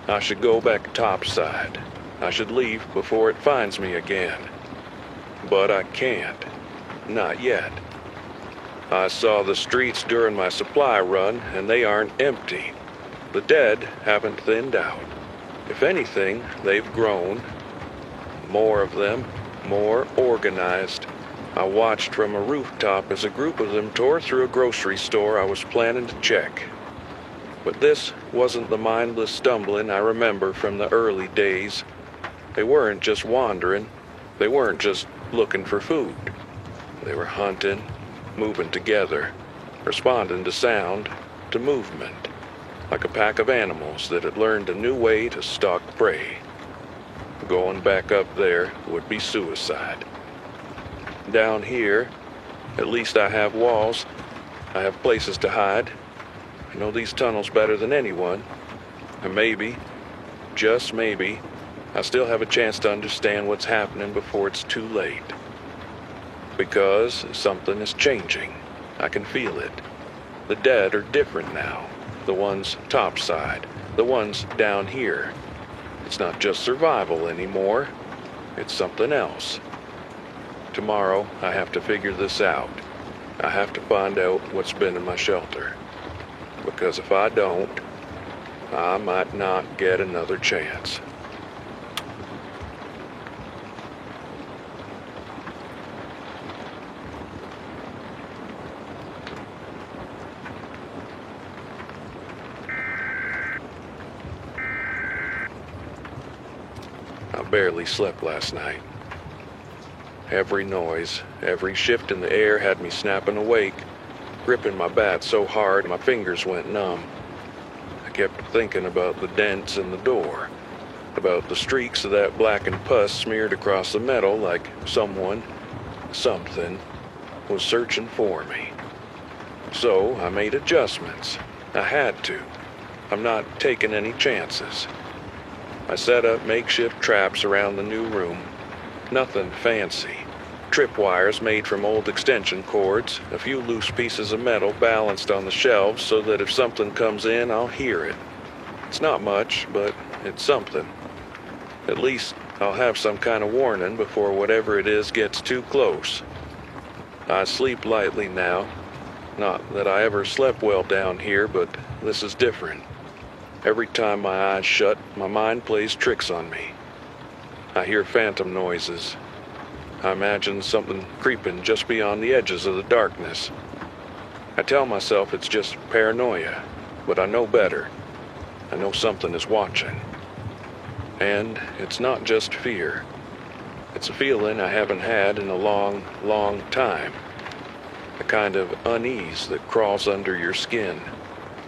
I should go back topside. I should leave before it finds me again. But I can't. Not yet. I saw the streets during my supply run, and they aren't empty. The dead haven't thinned out. If anything, they've grown. More of them, more organized. I watched from a rooftop as a group of them tore through a grocery store I was planning to check. But this wasn't the mindless stumbling I remember from the early days. They weren't just wandering. They weren't just looking for food. They were hunting, moving together, responding to sound, to movement, like a pack of animals that had learned a new way to stalk prey. Going back up there would be suicide. Down here, at least I have walls. I have places to hide. I know these tunnels better than anyone. And maybe, just maybe, I still have a chance to understand what's happening before it's too late. Because something is changing. I can feel it. The dead are different now. The ones topside. The ones down here. It's not just survival anymore. It's something else. Tomorrow, I have to figure this out. I have to find out what's been in my shelter. Because if I don't, I might not get another chance. I barely slept last night. Every noise, every shift in the air had me snapping awake, gripping my bat so hard my fingers went numb. I kept thinking about the dents in the door, about the streaks of that blackened pus smeared across the metal like someone, something, was searching for me. So I made adjustments. I had to. I'm not taking any chances. I set up makeshift traps around the new room. Nothing fancy. tripwires made from old extension cords, a few loose pieces of metal balanced on the shelves so that if something comes in, I'll hear it. It's not much, but it's something. At least I'll have some kind of warning before whatever it is gets too close. I sleep lightly now. Not that I ever slept well down here, but this is different. Every time my eyes shut, my mind plays tricks on me. I hear phantom noises. I imagine something creeping just beyond the edges of the darkness. I tell myself it's just paranoia, but I know better. I know something is watching. And it's not just fear. It's a feeling I haven't had in a long, long time. A kind of unease that crawls under your skin,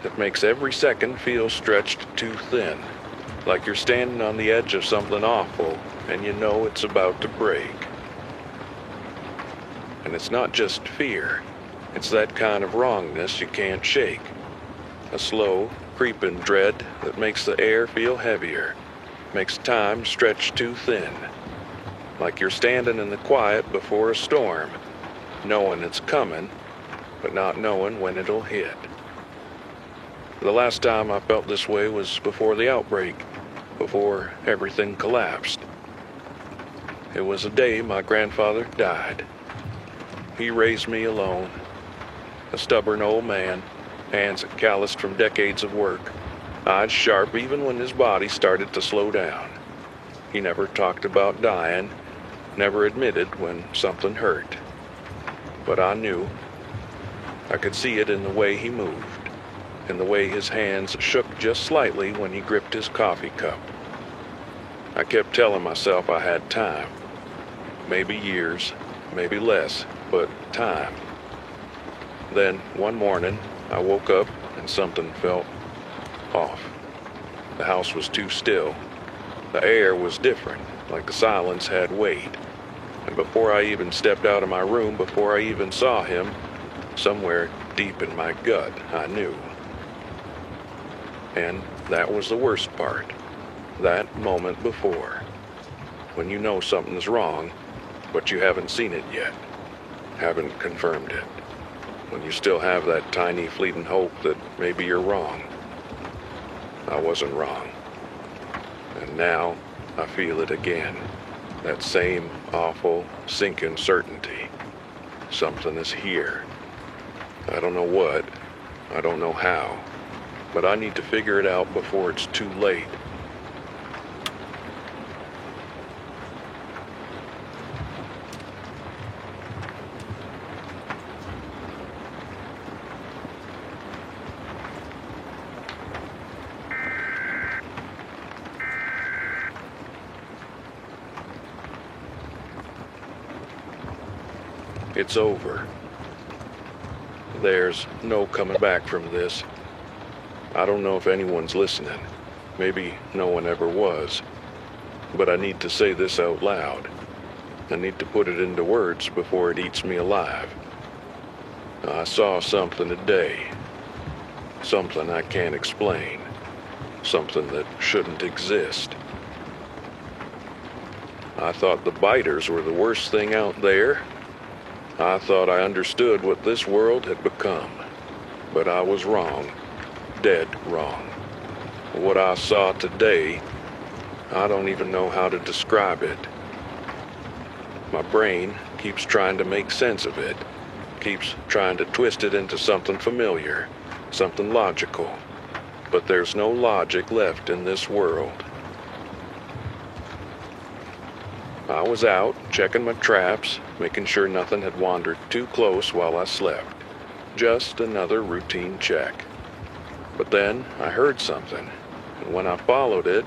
that makes every second feel stretched too thin, like you're standing on the edge of something awful, and you know it's about to break. And it's not just fear. It's that kind of wrongness you can't shake. A slow, creeping dread that makes the air feel heavier, makes time stretch too thin, like you're standing in the quiet before a storm, knowing it's coming, but not knowing when it'll hit. The last time I felt this way was before the outbreak, before everything collapsed. It was the day my grandfather died. He raised me alone, a stubborn old man, hands calloused from decades of work, eyes sharp even when his body started to slow down. He never talked about dying, never admitted when something hurt. But I knew. I could see it in the way he moved, in the way his hands shook just slightly when he gripped his coffee cup. I kept telling myself I had time. Maybe years, maybe less, but time. Then, one morning, I woke up and something felt off. The house was too still. The air was different, like the silence had weight. And before I even stepped out of my room, before I even saw him, somewhere deep in my gut, I knew. And that was the worst part. That moment before. When you know something's wrong, but you haven't seen it yet. Haven't confirmed it. When you still have that tiny fleeting hope that maybe you're wrong. I wasn't wrong. And now I feel it again. That same awful, sinking certainty. Something is here. I don't know what. I don't know how. But I need to figure it out before it's too late. It's over. There's no coming back from this. I don't know if anyone's listening. Maybe no one ever was. But I need to say this out loud. I need to put it into words before it eats me alive. I saw something today. Something I can't explain. Something that shouldn't exist. I thought the biters were the worst thing out there. I thought I understood what this world had become, but I was wrong, dead wrong. What I saw today, I don't even know how to describe it. My brain keeps trying to make sense of it, keeps trying to twist it into something familiar, something logical, but there's no logic left in this world. I was out, checking my traps, making sure nothing had wandered too close while I slept. Just another routine check. But then I heard something, and when I followed it,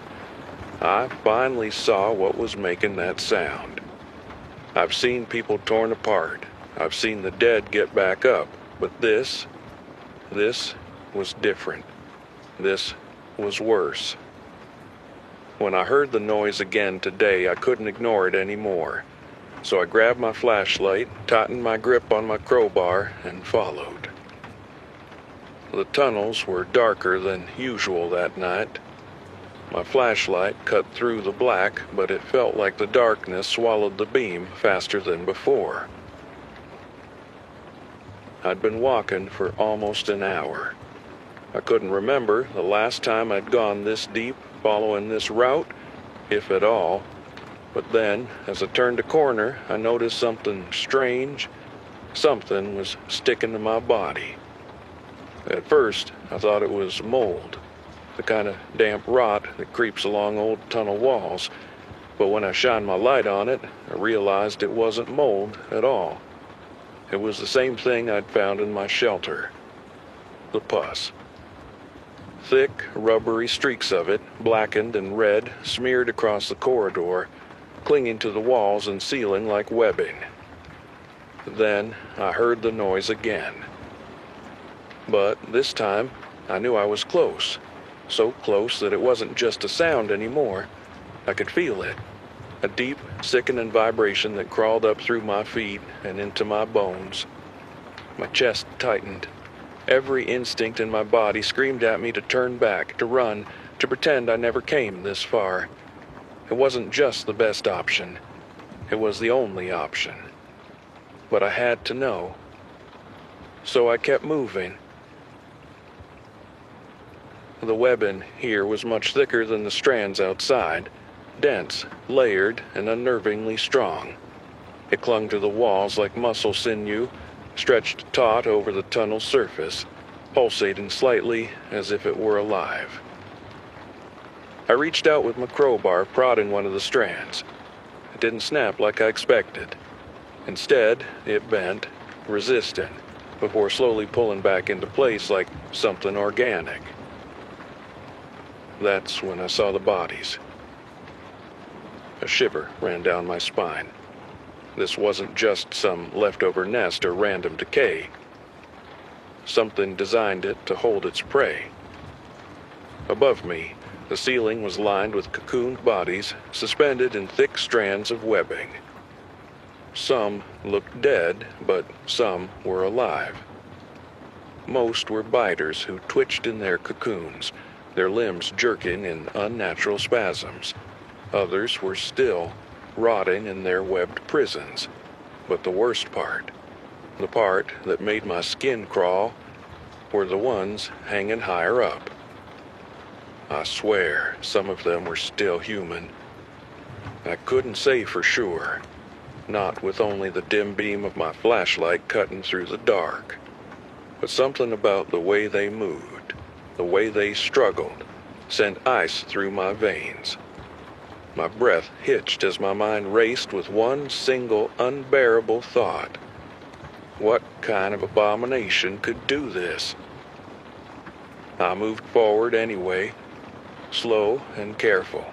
I finally saw what was making that sound. I've seen people torn apart. I've seen the dead get back up. But this was different. This was worse. When I heard the noise again today, I couldn't ignore it anymore. So I grabbed my flashlight, tightened my grip on my crowbar, and followed. The tunnels were darker than usual that night. My flashlight cut through the black, but it felt like the darkness swallowed the beam faster than before. I'd been walking for almost an hour. I couldn't remember the last time I'd gone this deep following this route, if at all. But then, as I turned a corner, I noticed something strange. Something was sticking to my body. At first, I thought it was mold, the kind of damp rot that creeps along old tunnel walls. But when I shined my light on it, I realized it wasn't mold at all. It was the same thing I'd found in my shelter. The pus. Thick, rubbery streaks of it, blackened and red, smeared across the corridor, clinging to the walls and ceiling like webbing. Then I heard the noise again. But this time, I knew I was close. So close that it wasn't just a sound anymore. I could feel it. A deep, sickening vibration that crawled up through my feet and into my bones. My chest tightened. Every instinct in my body screamed at me to turn back, to run, to pretend I never came this far. It wasn't just the best option. It was the only option. But I had to know. So I kept moving. The webbing here was much thicker than the strands outside, dense, layered, and unnervingly strong. It clung to the walls like muscle sinew, stretched taut over the tunnel's surface, pulsating slightly as if it were alive. I reached out with my crowbar, prodding one of the strands. It didn't snap like I expected. Instead, it bent, resistant, before slowly pulling back into place like something organic. That's when I saw the bodies. A shiver ran down my spine. This wasn't just some leftover nest or random decay. Something designed it to hold its prey. Above me, the ceiling was lined with cocooned bodies suspended in thick strands of webbing. Some looked dead, but some were alive. Most were biters who twitched in their cocoons, their limbs jerking in unnatural spasms. Others were still rotting in their webbed prisons. But the worst part, the part that made my skin crawl, were the ones hanging higher up. I swear some of them were still human. I couldn't say for sure, not with only the dim beam of my flashlight cutting through the dark. But something about the way they moved, the way they struggled, sent ice through my veins. My breath hitched as my mind raced with one single unbearable thought. What kind of abomination could do this? I moved forward anyway, slow and careful.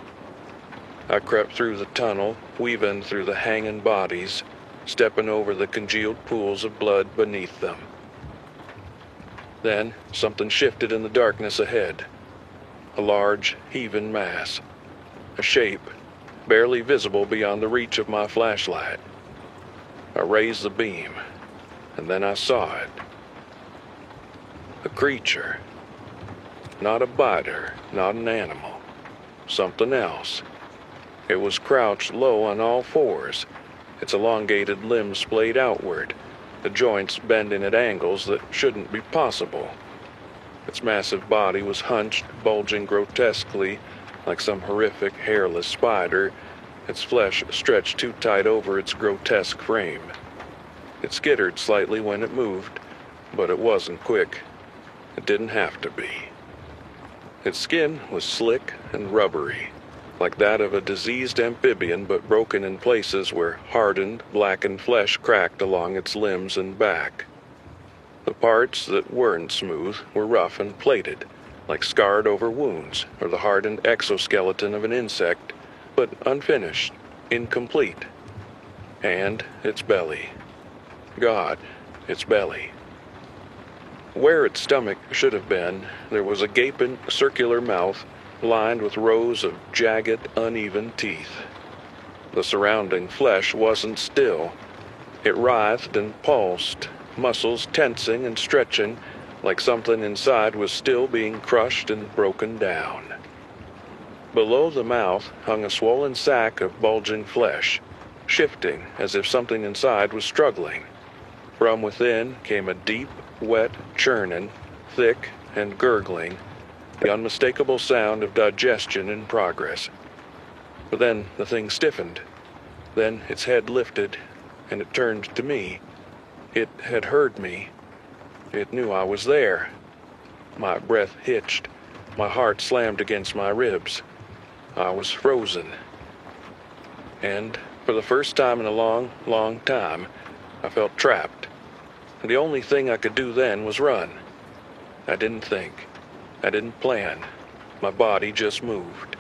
I crept through the tunnel, weaving through the hanging bodies, stepping over the congealed pools of blood beneath them. Then something shifted in the darkness ahead. A large, heaving mass. A shape, barely visible beyond the reach of my flashlight. I raised the beam, and then I saw it. A creature. Not a biter, not an animal. Something else. It was crouched low on all fours, its elongated limbs splayed outward, the joints bending at angles that shouldn't be possible. Its massive body was hunched, bulging grotesquely, like some horrific, hairless spider, its flesh stretched too tight over its grotesque frame. It skittered slightly when it moved, but it wasn't quick. It didn't have to be. Its skin was slick and rubbery, like that of a diseased amphibian, but broken in places where hardened, blackened flesh cracked along its limbs and back. The parts that weren't smooth were rough and plated, like scarred-over wounds or the hardened exoskeleton of an insect, but unfinished, incomplete. And its belly. God, its belly. Where its stomach should have been, there was a gaping, circular mouth lined with rows of jagged, uneven teeth. The surrounding flesh wasn't still. It writhed and pulsed, muscles tensing and stretching, like something inside was still being crushed and broken down. Below the mouth hung a swollen sack of bulging flesh, shifting as if something inside was struggling. From within came a deep, wet churning, thick and gurgling, the unmistakable sound of digestion in progress. But then the thing stiffened. Then its head lifted, and it turned to me. It had heard me. It knew I was there. My breath hitched. My heart slammed against my ribs. I was frozen. And for the first time in a long, long time, I felt trapped. The only thing I could do then was run. I didn't think. I didn't plan. My body just moved.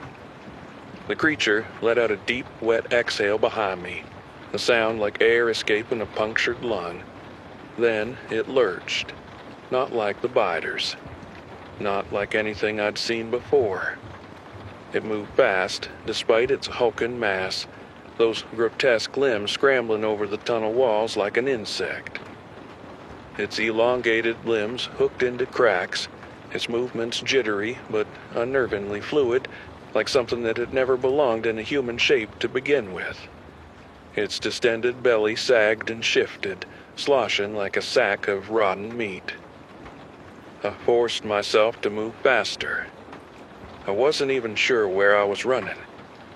The creature let out a deep, wet exhale behind me, a sound like air escaping a punctured lung. Then it lurched, not like the biters, not like anything I'd seen before. It moved fast, despite its hulking mass, those grotesque limbs scrambling over the tunnel walls like an insect. Its elongated limbs hooked into cracks, its movements jittery but unnervingly fluid, like something that had never belonged in a human shape to begin with. Its distended belly sagged and shifted, sloshing like a sack of rotten meat. I forced myself to move faster. I wasn't even sure where I was running.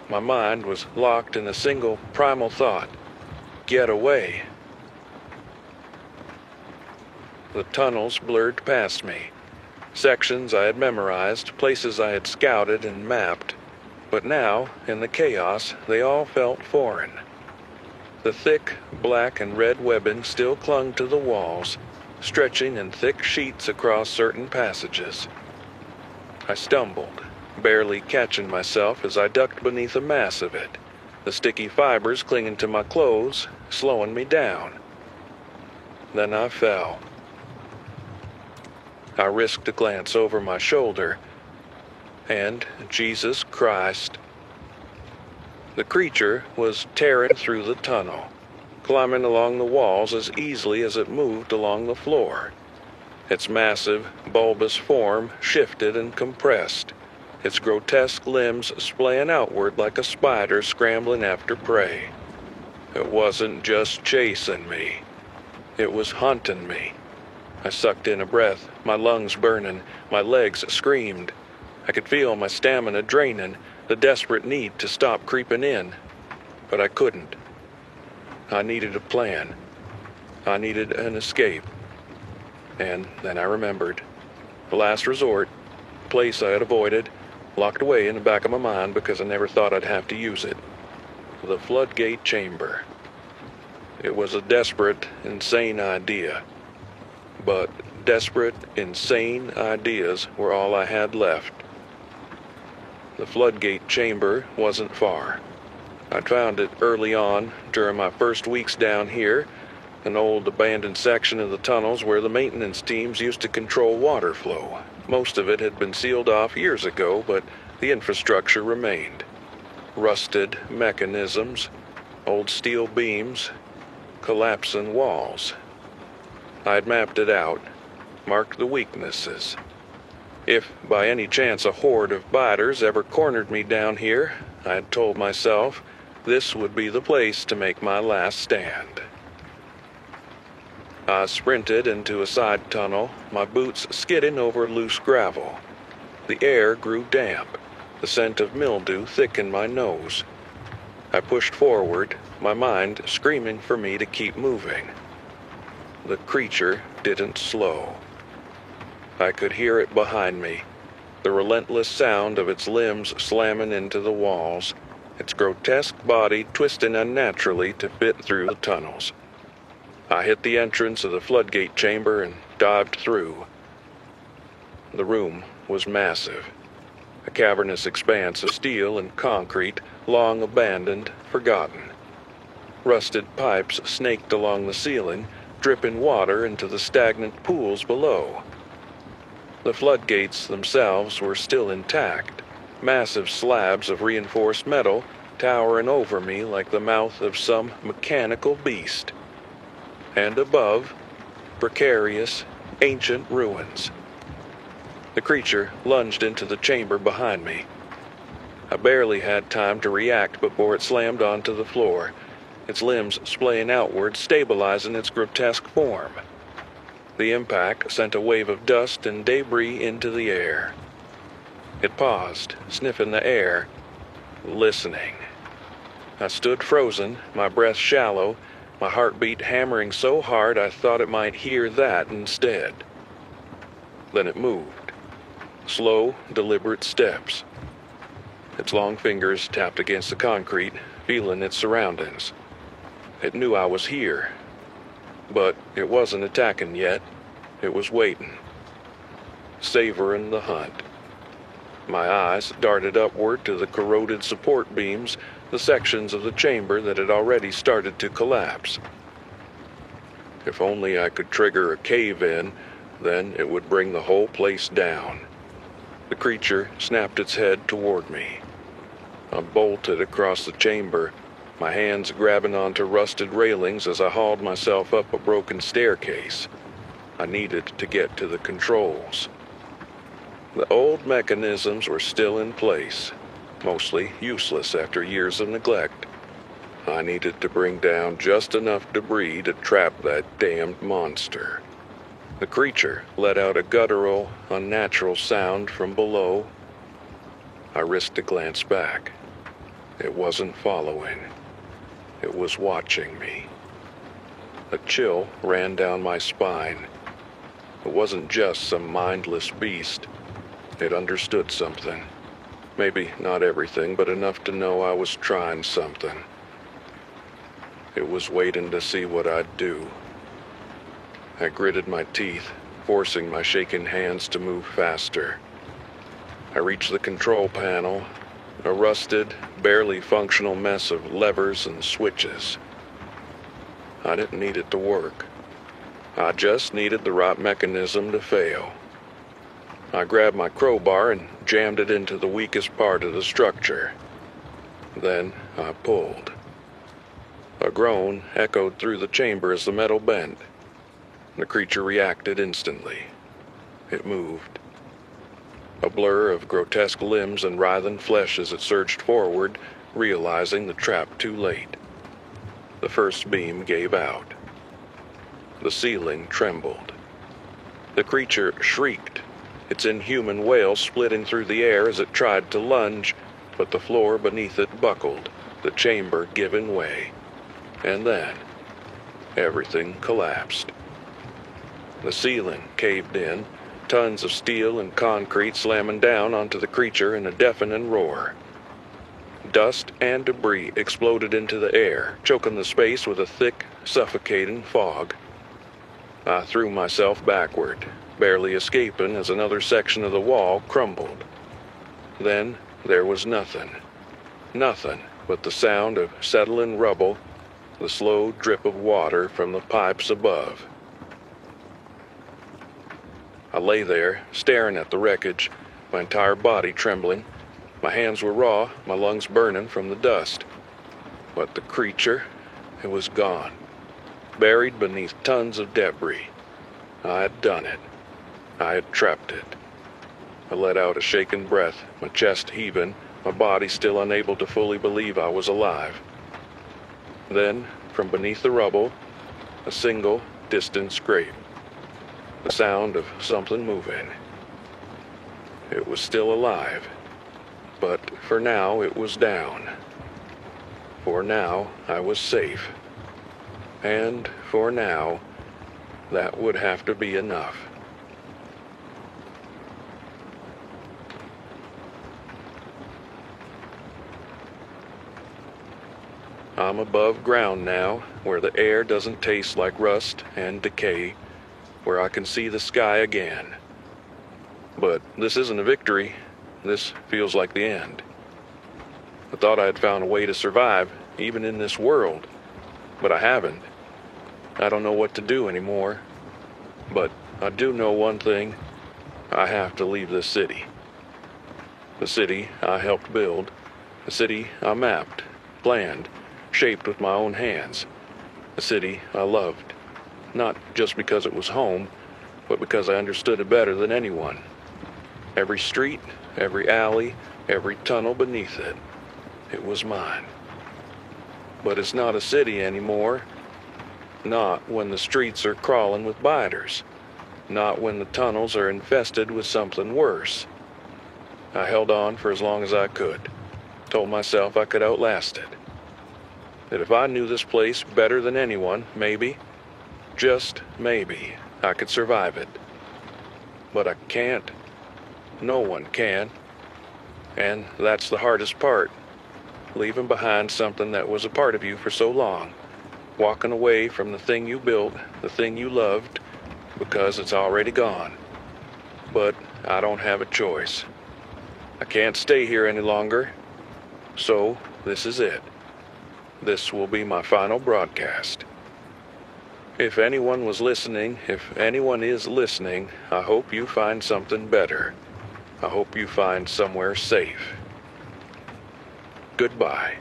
My mind was locked in a single primal thought: get away. The tunnels blurred past me. Sections I had memorized, places I had scouted and mapped. But now, in the chaos, they all felt foreign. The thick black and red webbing still clung to the walls, stretching in thick sheets across certain passages. I stumbled, barely catching myself as I ducked beneath a mass of it, the sticky fibers clinging to my clothes, slowing me down. Then I fell. I risked a glance over my shoulder, and Jesus Christ. The creature was tearing through the tunnel, climbing along the walls as easily as it moved along the floor. Its massive, bulbous form shifted and compressed, its grotesque limbs splaying outward like a spider scrambling after prey. It wasn't just chasing me. It was hunting me. I sucked in a breath, my lungs burning, my legs screamed. I could feel my stamina draining, the desperate need to stop creeping in. But I couldn't. I needed a plan. I needed an escape. And then I remembered. The last resort, a place I had avoided, locked away in the back of my mind because I never thought I'd have to use it. The floodgate chamber. It was a desperate, insane idea. But desperate, insane ideas were all I had left. The floodgate chamber wasn't far. I'd found it early on, during my first weeks down here, an old abandoned section of the tunnels where the maintenance teams used to control water flow. Most of it had been sealed off years ago, but the infrastructure remained. Rusted mechanisms, old steel beams, collapsing walls. I'd mapped it out, marked the weaknesses. If by any chance a horde of biters ever cornered me down here, I'd told myself this would be the place to make my last stand. I sprinted into a side tunnel, my boots skidding over loose gravel. The air grew damp, the scent of mildew thickened my nose. I pushed forward, my mind screaming for me to keep moving. The creature didn't slow. I could hear it behind me, the relentless sound of its limbs slamming into the walls, its grotesque body twisting unnaturally to fit through the tunnels. I hit the entrance of the floodgate chamber and dived through. The room was massive, a cavernous expanse of steel and concrete, long abandoned, forgotten. Rusted pipes snaked along the ceiling, dripping water into the stagnant pools below. The floodgates themselves were still intact, massive slabs of reinforced metal towering over me like the mouth of some mechanical beast. And above, precarious, ancient ruins. The creature lunged into the chamber behind me. I barely had time to react before it slammed onto the floor, its limbs splaying outward, stabilizing its grotesque form. The impact sent a wave of dust and debris into the air. It paused, sniffing the air, listening. I stood frozen, my breath shallow, my heartbeat hammering so hard I thought it might hear that instead. Then it moved. Slow, deliberate steps. Its long fingers tapped against the concrete, feeling its surroundings. It knew I was here, but it wasn't attacking yet. It was waiting, savoring the hunt. My eyes darted upward to the corroded support beams, the sections of the chamber that had already started to collapse. If only I could trigger a cave-in, then it would bring the whole place down. The creature snapped its head toward me. I bolted across the chamber, my hands grabbing onto rusted railings as I hauled myself up a broken staircase. I needed to get to the controls. The old mechanisms were still in place, mostly useless after years of neglect. I needed to bring down just enough debris to trap that damned monster. The creature let out a guttural, unnatural sound from below. I risked a glance back. It wasn't following. It was watching me. A chill ran down my spine. It wasn't just some mindless beast. It understood something. Maybe not everything, but enough to know I was trying something. It was waiting to see what I'd do. I gritted my teeth, forcing my shaking hands to move faster. I reached the control panel, a rusted, barely functional mess of levers and switches. I didn't need it to work. I just needed the right mechanism to fail. I grabbed my crowbar and jammed it into the weakest part of the structure. Then I pulled. A groan echoed through the chamber as the metal bent. The creature reacted instantly. It moved. A blur of grotesque limbs and writhing flesh as it surged forward, realizing the trap too late. The first beam gave out. The ceiling trembled. The creature shrieked, its inhuman wail splitting through the air as it tried to lunge, but the floor beneath it buckled, the chamber giving way. And then, everything collapsed. The ceiling caved in, tons of steel and concrete slamming down onto the creature in a deafening roar. Dust and debris exploded into the air, choking the space with a thick, suffocating fog. I threw myself backward, barely escaping as another section of the wall crumbled. Then there was nothing. Nothing but the sound of settling rubble, the slow drip of water from the pipes above. I lay there, staring at the wreckage, my entire body trembling. My hands were raw, my lungs burning from the dust. But the creature, it was gone, buried beneath tons of debris. I had done it. I had trapped it. I let out a shaken breath, my chest heaving, my body still unable to fully believe I was alive. Then, from beneath the rubble, a single, distant scrape. The sound of something moving. It was still alive, but for now it was down. For now I was safe. And for now, that would have to be enough. I'm above ground now, where the air doesn't taste like rust and decay, where I can see the sky again. But this isn't a victory. This feels like the end. I thought I had found a way to survive, even in this world, but I haven't. I don't know what to do anymore. But I do know one thing. I have to leave this city. The city I helped build. The city I mapped, planned, shaped with my own hands. The city I loved. Not just because it was home, but because I understood it better than anyone. Every street, every alley, every tunnel beneath it. It was mine. But it's not a city anymore. Not when the streets are crawling with biters. Not when the tunnels are infested with something worse. I held on for as long as I could. Told myself I could outlast it. That if I knew this place better than anyone, maybe, just maybe, I could survive it. But I can't. No one can. And that's the hardest part. Leaving behind something that was a part of you for so long. Walking away from the thing you built, the thing you loved, because it's already gone. But I don't have a choice. I can't stay here any longer. So, this is it. This will be my final broadcast. If anyone was listening, if anyone is listening, I hope you find something better. I hope you find somewhere safe. Goodbye.